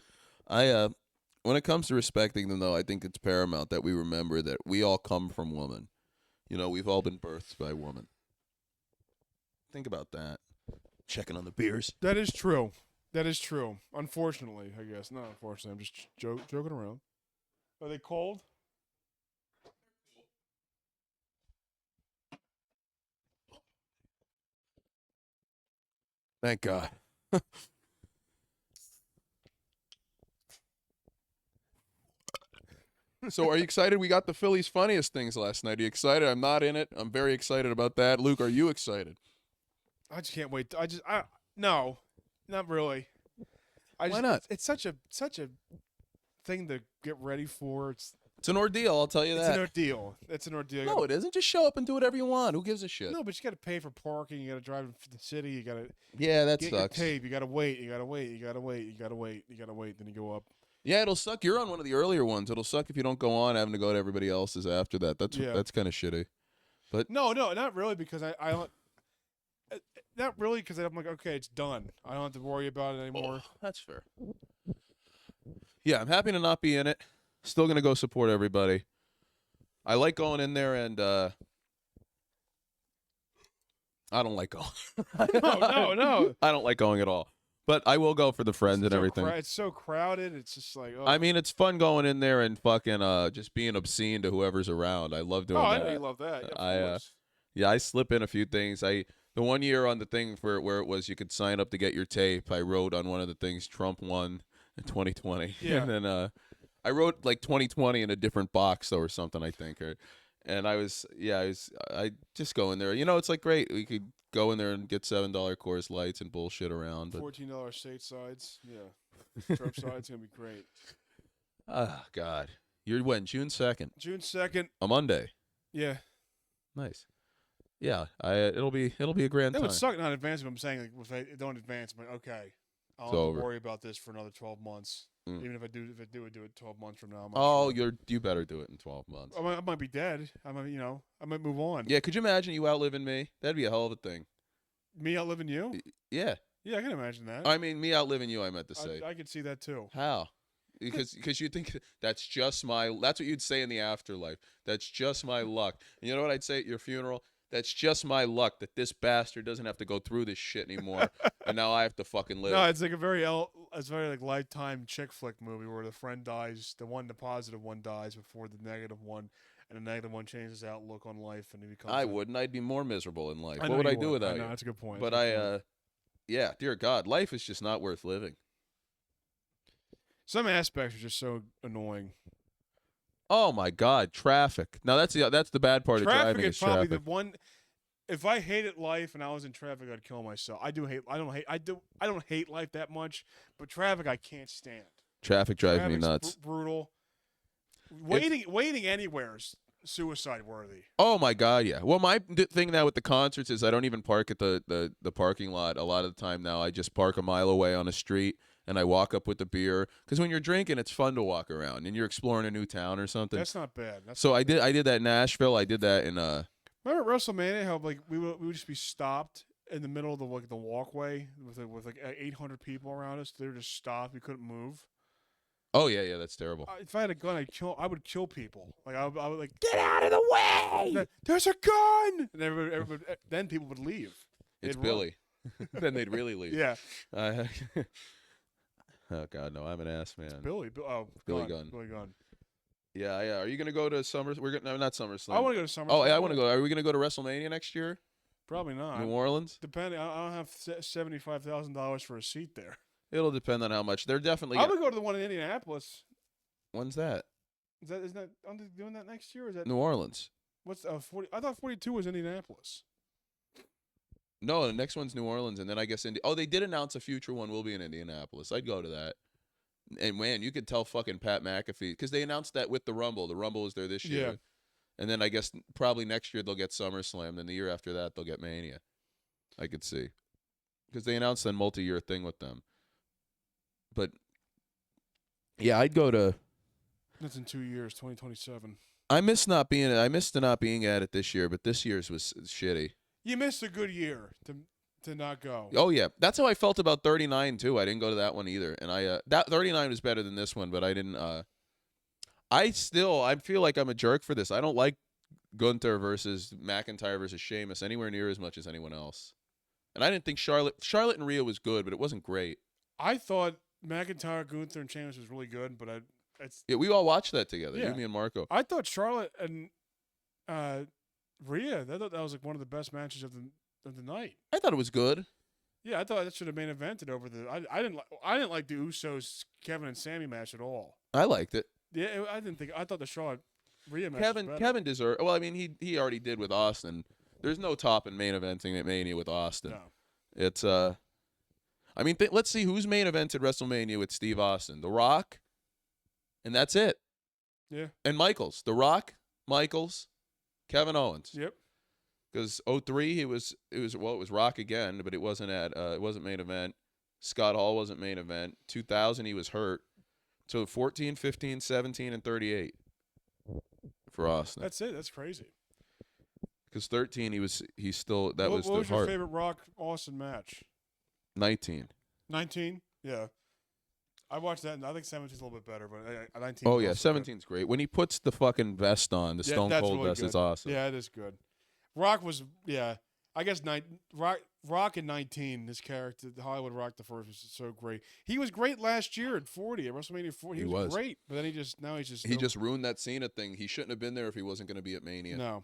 When it comes to respecting them, though, I think it's paramount that we remember that we all come from woman. We've all been birthed by woman. Think about that. Checking on the beers. That is true. Unfortunately, I guess. Not unfortunately. I'm just joking around. Are they cold? Thank God. So are you excited? We got the Phillies funniest things last night. Are you excited? I'm not in it. I'm very excited about that. Luke, are you excited? I just can't wait. No, not really. Why not? It's such a thing to get ready for. It's an ordeal, I'll tell you It's that. an ordeal. It's an ordeal. No, it isn't. Just show up and do whatever you want. Who gives a shit? No, but you got to pay for parking. You got to drive to the city. You got to Yeah, that get sucks. your tape. You got to wait. You got to wait. You got to wait. You got to wait. You got to wait. Then you go up. Yeah, it'll suck. You're on one of the earlier ones. It'll suck if you don't go on having to go to everybody else's after that. That's kind of shitty. No, not really, because I don't. Not really, because I'm like, okay, it's done. I don't have to worry about it anymore. Oh, that's fair. Yeah, I'm happy to not be in it. Still gonna go support everybody. I like going in there, and I don't like going. No. I don't like going at all. But I will go for the friends and everything. It's so crowded. It's just like. Oh. I mean, it's fun going in there and fucking just being obscene to whoever's around. I love doing that. I know you love that. Yeah, Yeah, I slip in a few things. The 1 year on the thing where it was you could sign up to get your tape, I wrote on one of the things Trump won in 2020. Yeah. And then I wrote like 2020 in a different box though or something, I think. And I just go in there. You know, it's like great. We could go in there and get $7 Coors Lights and bullshit around. But $14 state sides. Yeah. Trump side's going to be great. Oh, God. You're when? June 2nd? June 2nd. A Monday. Yeah. Nice. Yeah, it'll be a grand That time. would suck not advancing, but I'm saying, like, if I don't advance, I'm like, okay, I'll have to worry about this for another 12 months. Even if I do it 12 months from now. You better do it in 12 months. I might be dead. I might move on. Yeah, could you imagine you outliving me? That'd be a hell of a thing. Me outliving you? Yeah. Yeah, I can imagine that. I mean, me outliving you, I meant to say. I could see that too. How? Because you think that's what you'd say in the afterlife. That's just my luck. And you know what I'd say at your funeral? That's just my luck that this bastard doesn't have to go through this shit anymore, and now I have to fucking live. No, it's like it's very like Lifetime chick flick movie where the friend dies, the positive one dies before the negative one, and the negative one changes his outlook on life, and he becomes. I wouldn't. I'd be more miserable in life. What would I do without you? you? That's a good point. But yeah, dear God, life is just not worth living. Some aspects are just so annoying. Oh my God, traffic. Now that's the bad part of driving. Traffic is probably traffic. the one. If I hated life and I was in traffic, I'd kill myself. I don't hate life that much, but traffic I can't stand. Traffic drives me Traffic's nuts. Brutal. Waiting anywhere is suicide worthy. Oh my God, yeah. Well, my thing now with the concerts is I don't even park at the parking lot a lot of the time now. I just park a mile away on a street and I walk up with the beer because when you're drinking, it's fun to walk around and you're exploring a new town or something. That's not bad. I did that in Nashville. I did that in Remember at WrestleMania how like we would just be stopped in the middle of the walkway with 800 people around us. They were just stopped. We couldn't move. Oh yeah, that's terrible. If I had a gun, I would kill people. Like I would like get out of the way. There's a gun. And everybody, then people would leave. It's Billy. Then they'd really leave. Yeah. Oh God, no! I'm an ass man. Billy. Billy Gunn. Billy Gunn. Yeah. Are you gonna go to not SummerSlam? I want to go to SummerSlam. Oh, yeah, I want to go. Are we gonna go to WrestleMania next year? Probably not. New Orleans? Depending, I don't have $75,000 for a seat there. It'll depend on how much. They're definitely. I'm gonna go to the one in Indianapolis. When's that? Isn't that? Aren't they doing that next year? Or is that New Orleans? What's 40? I thought 42 was Indianapolis. No, the next one's New Orleans, and then I guess they did announce a future one will be in Indianapolis. I'd go to that. And man, you could tell fucking Pat McAfee because they announced that with the Rumble. The Rumble is there this year. Yeah. And then I guess probably next year they'll get SummerSlam. Then the year after that they'll get Mania. I could see because they announced a multi-year thing with them. But yeah, I'd go to. That's in 2 years, 2027. I missed not being at it this year, but this year's was shitty. You missed a good year to not go. Oh yeah, that's how I felt about 39 too. I didn't go to that one either, and that 39 was better than this one, but I didn't. I feel like I'm a jerk for this. I don't like Gunther versus McIntyre versus Sheamus anywhere near as much as anyone else, and I didn't think Charlotte and Rhea was good, but it wasn't great. I thought McIntyre, Gunther, and Sheamus was really good, but we all watched that together. Yeah. You, me, and Marco. I thought Charlotte and Rhea. I thought that was like one of the best matches of the night. I thought it was good. Yeah, I thought that should have main evented over the. I didn't like the Usos Kevin and Sammy match at all. I liked it. Yeah, I didn't think. I thought the Charlotte Rhea match was better. Kevin deserved. Well, I mean, he already did with Austin. There's no top in main eventing at Mania with Austin. No. It's I mean, let's see who's main evented WrestleMania with Steve Austin. The Rock, and that's it. Yeah. And Michaels. The Rock, Michaels, Kevin Owens. Yep. Because 03, it was Rock again, but it wasn't main event. Scott Hall wasn't main event. 2000, he was hurt. So 14, 15, 17, and 38 for Austin. That's it. That's crazy. Because 13, he's still that What was was the your heart. favorite Rock Austin match? 19. 19. Yeah. I watched that, and I think 17's a little bit better, but 19. Oh yeah, 17's great. When he puts the fucking vest on, the Stone that's Cold really vest good. is awesome. Yeah, it is good. Rock was, yeah. I guess Rock in 19, his character, the Hollywood Rock the first, was so great. He was great last year at 40, at WrestleMania 40. He was great, but then he just ruined that Cena thing. He shouldn't have been there if he wasn't going to be at Mania. No.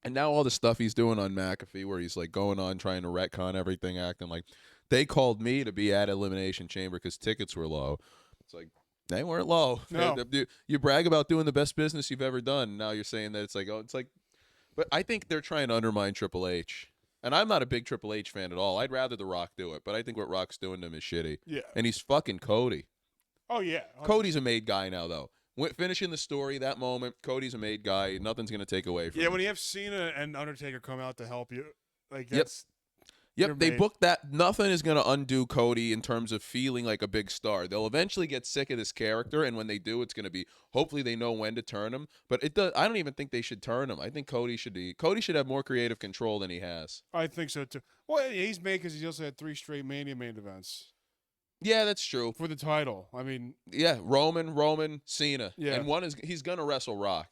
And now all the stuff he's doing on McAfee, where he's like going on trying to retcon everything, acting like they called me to be at Elimination Chamber because tickets were low. It's like they weren't low. No. You brag about doing the best business you've ever done. Now you're saying that it's like. But I think they're trying to undermine Triple H. And I'm not a big Triple H fan at all. I'd rather The Rock do it. But I think what Rock's doing to him is shitty. Yeah. And he's fucking Cody. Oh, yeah. Cody's a made guy now, though. Finishing the story, that moment, Cody's a made guy. Nothing's going to take away from him. Yeah, when you have Cena and Undertaker come out to help you, like that's. Yep, they booked that. Nothing is going to undo Cody in terms of feeling like a big star. They'll eventually get sick of this character, and when they do, it's going to be, hopefully they know when to turn him. But I don't even think they should turn him. I think Cody should have more creative control than he has. I think so, too. Well, he's made because he's also had 3 straight Mania main events. Yeah, that's true. For the title. I mean. Yeah, Roman, Cena. Yeah. And he's going to wrestle Rock.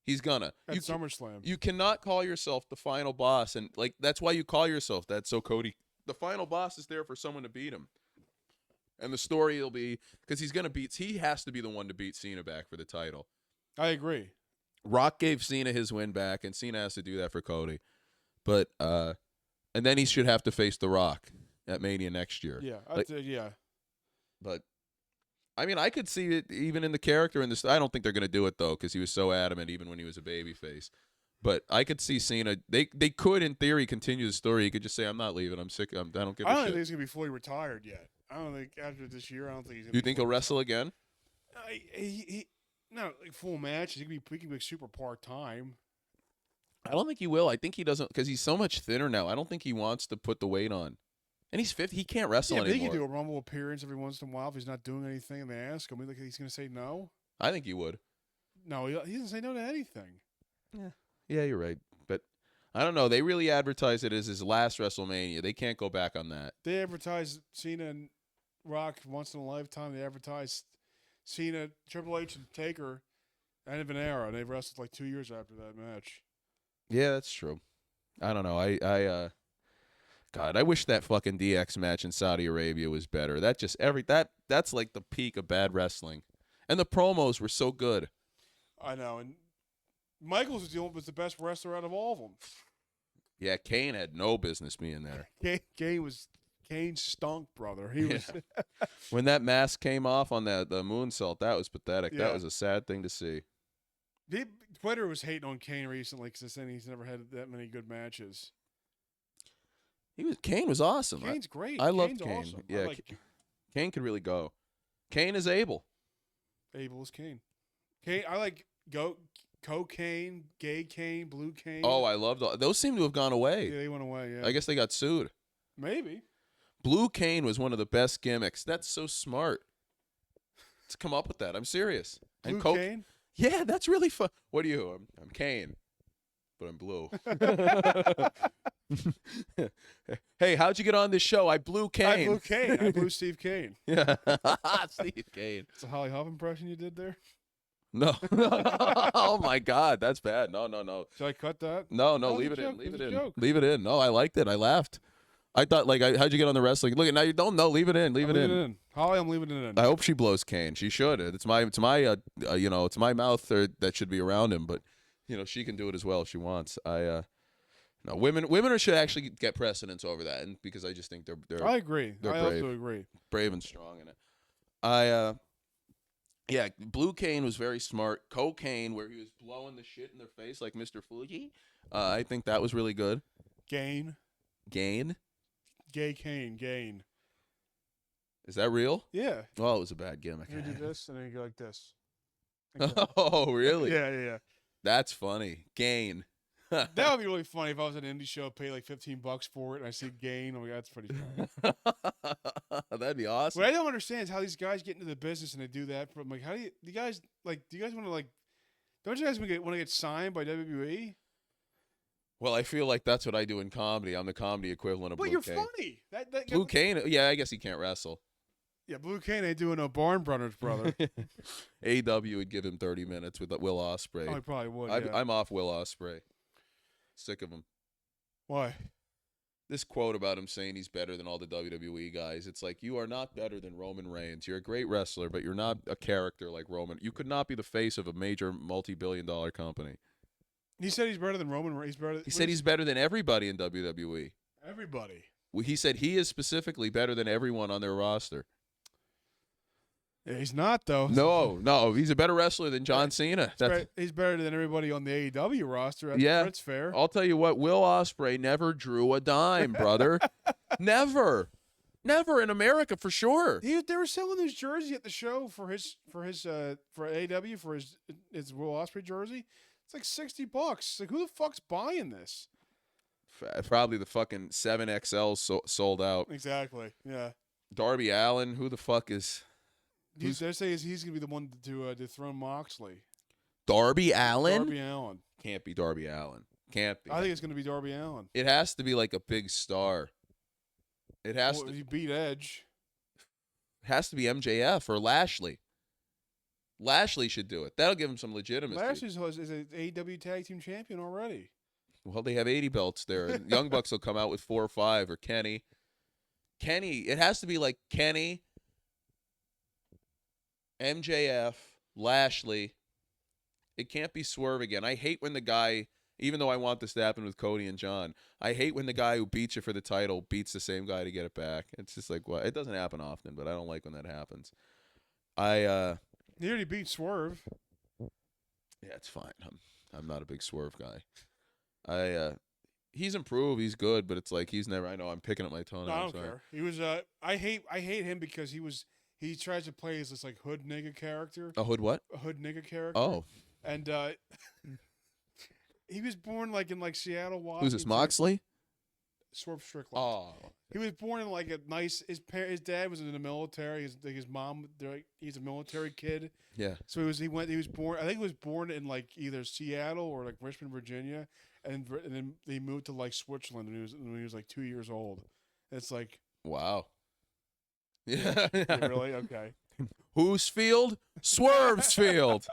He's gonna. At SummerSlam. You cannot call yourself the final boss, and like that's why you call yourself that. So Cody, the final boss, is there for someone to beat him, and the story will be because he's gonna beat. He has to be the one to beat Cena back for the title. I agree. Rock gave Cena his win back, and Cena has to do that for Cody. But and then he should have to face The Rock at Mania next year. Yeah, yeah. But. I mean, I could see it even in the character in this. I don't think they're going to do it, though, because he was so adamant even when he was a babyface. But I could see Cena. They could, in theory, continue the story. He could just say, I'm not leaving. I'm sick. I don't give a shit. I don't think he's going to be fully retired yet. I don't think after this year, I don't think he's going to You think he'll wrestle again? He not like full match. He can be super part-time. I don't think he will. I think he doesn't because he's so much thinner now. I don't think he wants to put the weight on. And he's 50. He can't wrestle anymore. Yeah, he can do a Rumble appearance every once in a while if he's not doing anything and they ask him. Like he's going to say no? I think he would. No, he doesn't say no to anything. Yeah, you're right. But I don't know. They really advertise it as his last WrestleMania. They can't go back on that. They advertise Cena and Rock once in a lifetime. They advertise Cena, Triple H, and Taker, end of an era. And they've wrestled like 2 years after that match. Yeah, that's true. I don't know. God, I wish that fucking DX match in Saudi Arabia was better. That's like the peak of bad wrestling. And the promos were so good. I know. And Michaels was the best wrestler out of all of them. Yeah, Kane had no business being there. Kane stunk, brother. He was when that mask came off on the moonsault, that was pathetic. Yeah. That was a sad thing to see. Twitter was hating on Kane recently because they're saying he's never had that many good matches. Kane was awesome. Kane's great. I love Kane's Kane. Awesome. Yeah, Kane could really go. Kane is able. Able is Kane. Kane. I like cocaine, gay Kane, blue Kane. Oh, I love those. Seem to have gone away. Yeah, they went away. Yeah. I guess they got sued. Maybe. Blue Kane was one of the best gimmicks. That's so smart to come up with that. I'm serious. Blue Kane? Yeah, that's really fun. What are you? I'm Kane, but I'm blue. Hey, how'd you get on this show? I blew Kane. I blew Kane. I blew Steve Kane. Yeah, Steve Kane. It's a Holly Huff impression you did there? No. Oh, my God. That's bad. No. Should I cut that? No, Oh, leave it it's a in. joke. Leave It's it a in. joke. Leave it in. No, I liked it. I laughed. I thought, how'd you get on the wrestling? Look, now you don't know. Leave it in. Leave it in. Holly, I'm leaving it in. I hope she blows Kane. She should. It's my mouth that should be around him, but, she can do it as well if she wants. No, women should actually get precedence over that, and because I just think they're I agree. they're I brave. also agree. brave and strong in it. Yeah, Blue Cane was very smart. Cocaine, where he was blowing the shit in their face like Mr. Fuji, I think that was really good. Gain. Gain, Gay Kane. Gain. is that real? Yeah. Well, it was a bad gimmick. You do this, and then you go like this. Like that. Oh, really? Yeah. That's funny. Gain. That would be really funny if I was at an indie show, pay like $15 for it, and I see Gain. Oh, my God, that's pretty funny. That'd be awesome. What I don't understand is how these guys get into the business and they do that. From like, how do you guys like? Do you guys want to like? Don't you guys want to get signed by WWE? Well, I feel like that's what I do in comedy. I'm the comedy equivalent of But Blue you're Cane. funny. Blue Cane, yeah, I guess he can't wrestle. Yeah, Blue Cane ain't doing no Barn Brothers, brother. AEW would give him 30 minutes with Will Ospreay. Oh, he probably would. Yeah. I'm off Will Ospreay. Sick of him. Why? This quote about him saying he's better than all the WWE guys. It's like, you are not better than Roman Reigns. You're a great wrestler, but you're not a character like Roman. You could not be the face of a major multi-billion-dollar company. He said he's better than Roman Reigns. He said he's better than everybody in WWE. Everybody. Well, he said he is specifically better than everyone on their roster. Yeah, he's not though. No, he's a better wrestler than John Cena. He's better than everybody on the AEW roster. Yeah. That's fair. I'll tell you what, Will Ospreay never drew a dime, brother. Never in America for sure. They were selling his jersey at the show for AEW for his Will Ospreay jersey. It's like $60. Like, who the fuck's buying this? Probably the fucking 7XL sold out. Exactly. Yeah. Darby Allin, who the fuck is? They're saying he's gonna be the one to dethrone Moxley. Darby Allin? Darby Allin. Can't be Darby Allin. Can't be. I think it's gonna be Darby Allin. It has to be like a big star. It has to. He beat Edge. It has to be MJF or Lashley. Lashley should do it. That'll give him some legitimacy. Lashley is an AEW Tag Team Champion already. Well, they have 80 belts there. And Young Bucks will come out with 4 or 5, or Kenny. It has to be like Kenny, MJF, Lashley. It can't be Swerve again. I hate when the guy, even though I want this to happen with Cody and John, I hate when the guy who beats you for the title beats the same guy to get it back. It's just like, well, it doesn't happen often, but I don't like when that happens. He already beat Swerve. Yeah, it's fine. I'm not a big Swerve guy. He's improved. He's good, but it's like he's never. I know I'm picking up my tone. No, I don't care. He was. I hate him because he tries to play as this like hood nigga character. A hood what? A hood nigga character. Oh, and he was born like in like Seattle, Washington. who's this? Moxley? Swerve Strickland. Oh, he was born in like a nice. His dad was in the military. His mom. He's a military kid. yeah. So he was born. I think he was born in like either Seattle or like Richmond, Virginia, and then they moved to like Switzerland when he was like 2 years old. It's like, Wow. Yeah. really? Okay. Whose field? Swerve's field.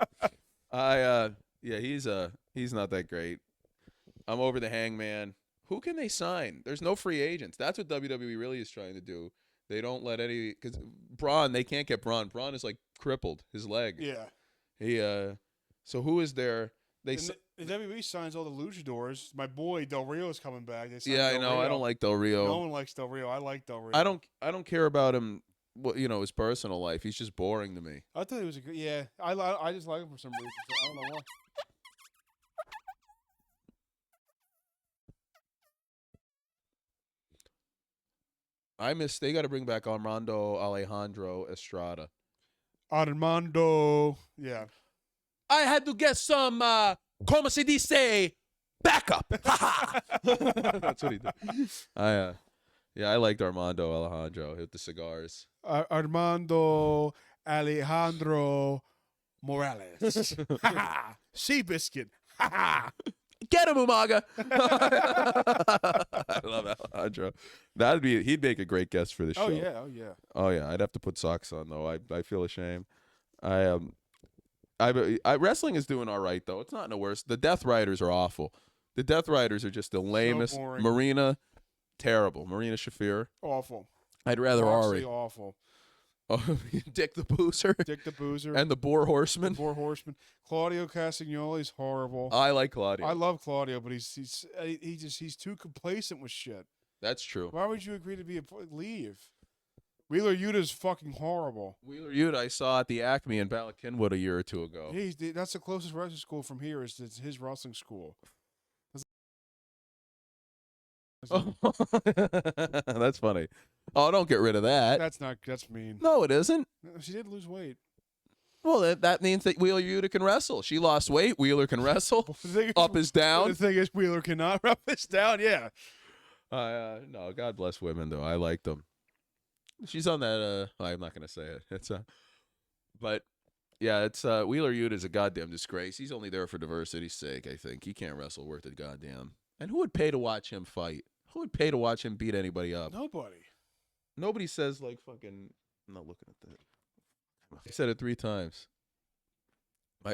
Yeah, he's not that great. I'm over the Hangman. Who can they sign? There's no free agents. That's what WWE really is trying to do. They don't let because Braun, they can't get Braun. Braun is like crippled, his leg. Yeah. So who is there? The WWE signs all the luchadors. My boy Del Rio is coming back. Yeah, I know. I don't like Del Rio. No one likes Del Rio. I like Del Rio. I don't care about him. His personal life. He's just boring to me. I thought he was a good. Yeah, I just like him for some reason. So I don't know why. They got to bring back Armando Alejandro Estrada. Armando. Yeah. I had to get some, como se dice, backup. That's what he did. I liked Armando Alejandro. Hit the cigars. Armando Alejandro Morales. Seabiscuit. Get him, Umaga. I love Alejandro. He'd make a great guest for the show. Oh yeah. I'd have to put socks on though. I feel ashamed. Wrestling is doing all right though. It's not no worse. The Death Riders are awful. The Death Riders are just the lamest. So boring. Marina, terrible. Marina Shafir, Awful. I'd rather Moxley, Ari. awful. Oh, Dick the Boozer Dick the Boozer. and the Boar Horseman. Four Horsemen. Claudio Castagnoli's horrible. I like Claudio. I love Claudio, but he's too complacent with shit. That's true. Why would you agree to leave? Wheeler Yuta's fucking horrible. Wheeler Yuta I saw at the Acme in Bala Cynwyd a year or two ago. That's the closest wrestling school from here is his wrestling school. Oh. That's funny. Oh, don't get rid of that. That's mean. No, it isn't. She did lose weight. Well, that means that Wheeler Yuta can wrestle. She lost weight. Wheeler can wrestle. Up is down. The thing is, Wheeler cannot up is down. Yeah. No, God bless women though. I like them. She's on that. I'm not gonna say it. It's but yeah, it's Wheeler Yuta is a goddamn disgrace. He's only there for diversity's sake. I think he can't wrestle worth a goddamn. And who would pay to watch him fight? Who would pay to watch him beat anybody up? Nobody. Nobody says like fucking. I'm not looking at that. I said it 3 times.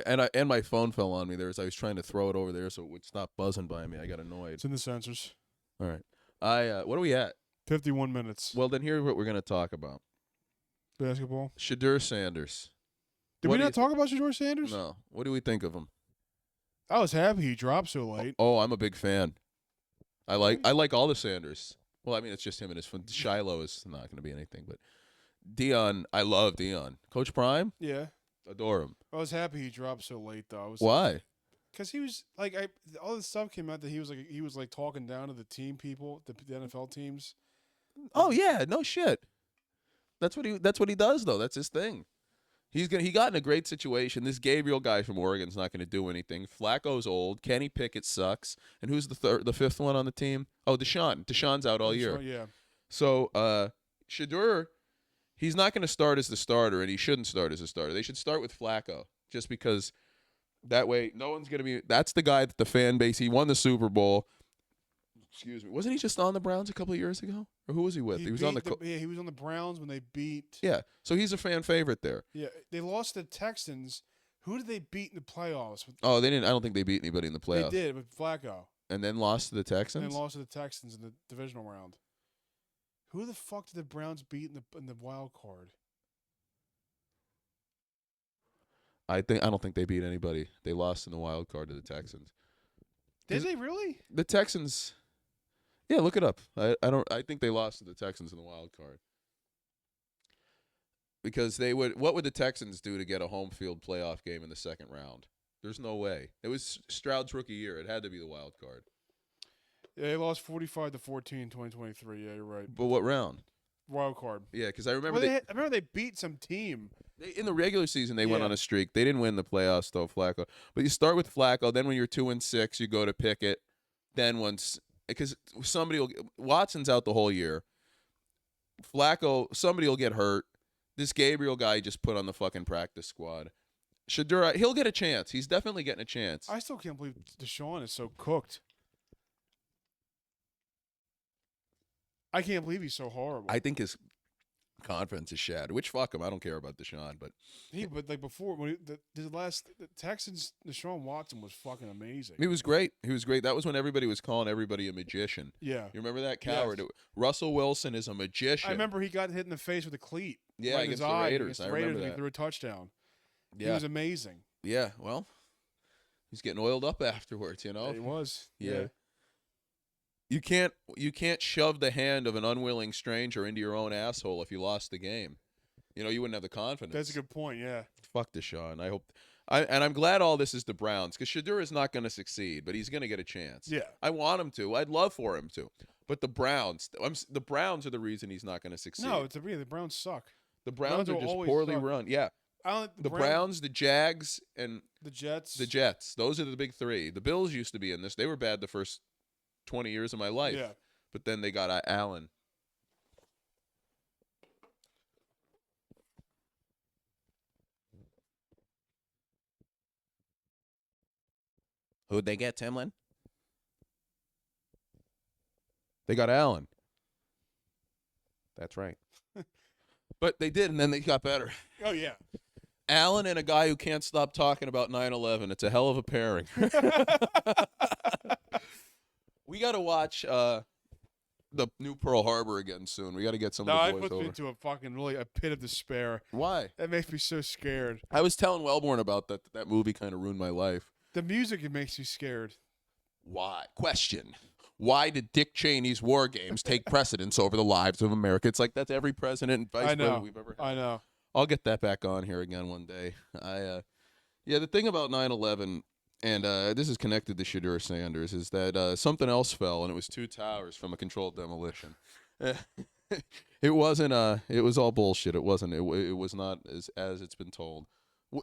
And my phone fell on me. I was trying to throw it over there so it would stop buzzing by me. I got annoyed. It's in the sensors. All right. What are we at? 51 minutes. Well, then here's what we're going to talk about. Basketball. Shadur Sanders. Did we not talk about Shadur Sanders? No. What do we think of him? I was happy he dropped so late. Oh, I'm a big fan. I like all the Sanders. Well, I mean, it's just him and his friend. Shiloh is not going to be anything, but Dion, I love Dion. Coach Prime? Yeah. Adore him. I was happy he dropped so late, though. Why? Because he was like, all this stuff came out that he was like talking down to the team people, the NFL teams. Oh yeah, no shit. That's what he does though. That's his thing. He got in a great situation. This Gabriel guy from Oregon's not going to do anything. Flacco's old. Kenny Pickett sucks. And who's the fifth one on the team? Oh, Deshaun. Deshaun's out all year. Yeah. So Shadur, he's not going to start as the starter, and he shouldn't start as a starter. They should start with Flacco, just because that way no one's going to be. That's the guy that the fan base. He won the Super Bowl. Excuse me. Wasn't he just on the Browns a couple of years ago? Or who was he with? He was on the he was on the Browns when they beat. Yeah. So he's a fan favorite there. Yeah. They lost to the Texans. Who did they beat in the playoffs? Oh, they didn't. I don't think they beat anybody in the playoffs. They did with Flacco. And then lost to the Texans? And then lost to the Texans in the divisional round. Who the fuck did the Browns beat in the wild card? I don't think they beat anybody. They lost in the wild card to the Texans. Did they really? The Texans. Yeah, look it up. I think they lost to the Texans in the wild card. Because what would the Texans do to get a home field playoff game in the second round? There's no way. It was Stroud's rookie year. It had to be the wild card. Yeah, they lost 45-14 in 2023. Yeah, you're right. But what round? Wild card. Yeah, because I remember I remember they beat some team. In the regular season, they went on a streak. They didn't win the playoffs, though, Flacco. But you start with Flacco. Then when you're 2-6, you go to Pickett. Then because Watson's out the whole year. Flacco, somebody will get hurt. This Gabriel guy just put on the fucking practice squad. Shadur, he'll get a chance. He's definitely getting a chance. I still can't believe Deshaun is so cooked. I can't believe he's so horrible. I think his confidence is shattered. Which fuck him. I don't care about Deshaun, but like before when the Texans, Deshaun Watson was fucking amazing. He was great. That was when everybody was calling everybody a magician. Yeah, you remember that coward? Yes. Russell Wilson is a magician. I remember he got hit in the face with a cleat. Yeah, right against in his the eye, Raiders. I remember that. He threw a touchdown. Yeah, he was amazing. Yeah, well, he's getting oiled up afterwards. You know, yeah, he was. Yeah. You can't shove the hand of an unwilling stranger into your own asshole if you lost the game. You know, you wouldn't have the confidence. That's a good point, yeah. Fuck Deshaun. I'm glad all this is the Browns, because Shadur is not going to succeed, but he's going to get a chance. Yeah. I want him to. I'd love for him to. But the Browns are the reason he's not going to succeed. No, the Browns suck. The Browns are just poorly run. Yeah. The Browns, the Jags, and the Jets. The Jets. Those are the big three. The Bills used to be in this. They were bad the first 20 years of my life. Yeah. But then they got Allen. Who'd they get, Timlin? They got Allen. That's right. But they did, and then they got better. Oh, yeah. Allen and a guy who can't stop talking about 9/11. It's a hell of a pairing. We got to watch the new Pearl Harbor again soon. We got to get some No, of I the boys put me over. into a fucking really a pit of despair. Why? That makes me so scared. I was telling Wellborn about that. That movie kind of ruined my life. The music, it makes you scared. Why? Question. Why did Dick Cheney's war games take precedence over the lives of America? It's like that's every president and vice I know. president we've ever had. I know. I'll get that back on here again one day. Yeah, the thing about 9/11, and this is connected to Shadur Sanders, is that something else fell, and it was 2 towers from a controlled demolition. It wasn't. It was all bullshit. It wasn't. It was not as it's been told.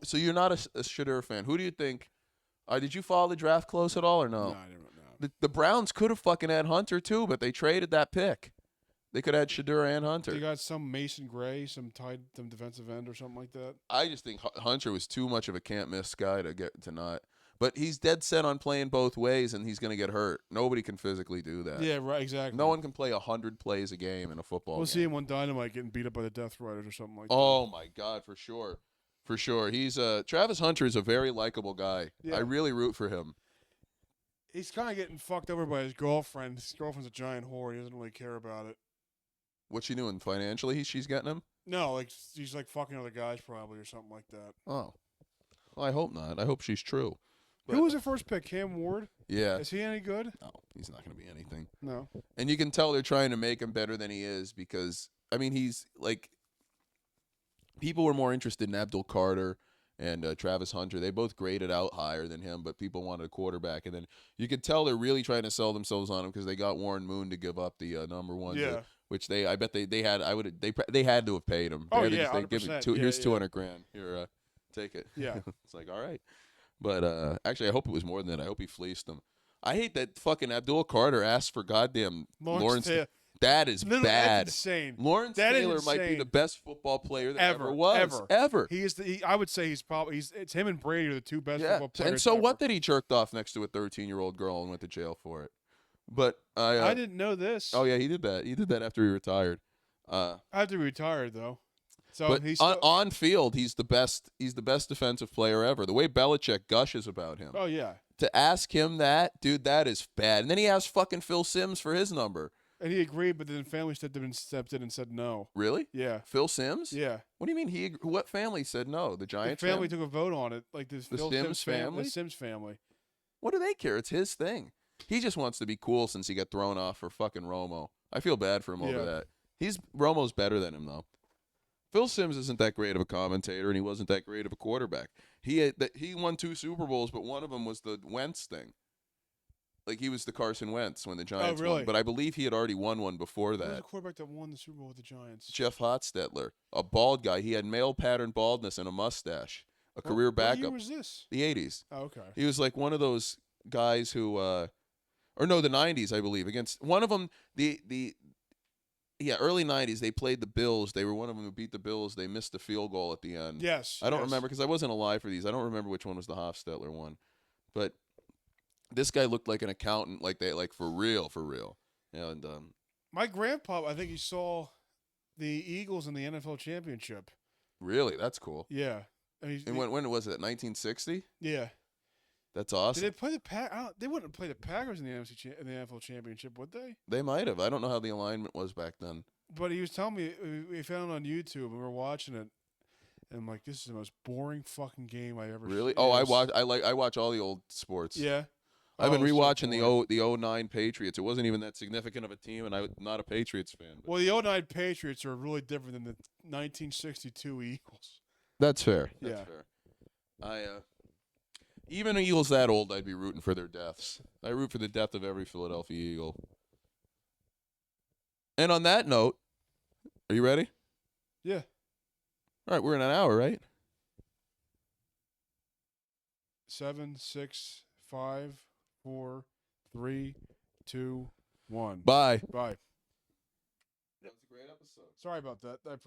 So you're not a Shadur fan. Who do you think? Did you follow the draft close at all or no? No, I don't know. The Browns could have fucking had Hunter too, but they traded that pick. They could have had Shadur and Hunter. They got some Mason Gray, some defensive end or something like that. I just think Hunter was too much of a can't miss guy to get to not. But he's dead set on playing both ways, and he's going to get hurt. Nobody can physically do that. Yeah, right, exactly. No one can play 100 plays a game in a football We'll game. see him on Dynamite getting beat up by the Death Riders or something like that. Oh my God, for sure, for sure. He's Travis Hunter is a very likable guy. Yeah. I really root for him. He's kind of getting fucked over by his girlfriend. His girlfriend's a giant whore. He doesn't really care about it. What's she doing financially? She's getting him. No, like he's like fucking other guys probably or something like that. Oh, well, I hope not. I hope she's true. But, Who was the first pick? Cam Ward? Yeah. Is he any good? No, he's not going to be anything. No. And you can tell they're trying to make him better than he is because, I mean, he's like, people were more interested in Abdul Carter and Travis Hunter. They both graded out higher than him, but people wanted a quarterback. And then you could tell they're really trying to sell themselves on him because they got Warren Moon to give up the number one. Yeah. Which I bet they had. They had to have paid him. Oh, They had to yeah, they give him 100%. here's Yeah, 200 grand. Here, take it. Yeah. It's like, all right. But actually, I hope it was more than that. I hope he fleeced them. I hate that fucking Abdul Carter asked for goddamn Lawrence. Taylor. That is Literally, bad. That's insane. Lawrence That is Taylor might be insane. the best football player that Ever, ever was. ever. He is. I would say it's him and Brady are the two best Yeah. football players. And so ever. what that he jerked off next to a 13-year-old girl and went to jail for it. But I didn't know this. Oh yeah, he did that. He did that after he retired. I have to be retired though. So but he's on field, he's the best. He's the best defensive player ever. The way Belichick gushes about him. Oh yeah. To ask him that, dude, that is bad. And then he asked fucking Phil Simms for his number. And he agreed, but then family stepped in and said no. Really? Yeah. Phil Simms? Yeah. What do you mean what family said no? The Giants The family took a vote on it, like this. The Phil Simms family? The Simms family. What do they care? It's his thing. He just wants to be cool since he got thrown off for fucking Romo. I feel bad for him over that. Romo's better than him though. Phil Simms isn't that great of a commentator, and he wasn't that great of a quarterback. He won 2 Super Bowls, but one of them was the Wentz thing. Like he was the Carson Wentz when the Giants really? won, but I believe he had already won one before Who was that. the quarterback that won the Super Bowl with the Giants? Jeff Hostetler, a bald guy. He had male pattern baldness and a mustache. A career What backup. year was this? The 80s. Oh, okay. He was like one of those guys who, or no, the 90s, I believe. Against one of them, early 90s, they played the Bills. They were one of them who beat the Bills. They missed the field goal at the end. Yes. I don't remember because I wasn't alive for these. I don't remember which one was the Hofstetler one. But this guy looked like an accountant, like for real. And My grandpa, I think he saw the Eagles in the NFL championship. really, that's cool. Yeah. And when was it? 1960? Yeah. That's awesome. Did they play the They wouldn't play the Packers in the in the NFL championship, would they? They might have. I don't know how the alignment was back then. But he was telling me we found it on YouTube and we were watching it, and I'm like, this is the most boring fucking game I ever. Really? seen. Oh, Yes. I watch all the old sports. Yeah. I've been Oh, it's so rewatching boring. the 09 Patriots. It wasn't even that significant of a team, and I'm not a Patriots fan. But Well, the 09 Patriots are really different than the 1962 Eagles. that's fair. That's Yeah. fair. Even Eagles that old, I'd be rooting for their deaths. I root for the death of every Philadelphia Eagle. And on that note, are you ready? Yeah. All right, we're in an hour, right? 7, 6, 5, 4, 3, 2, 1. Bye. Bye. That was a great episode. Sorry about that.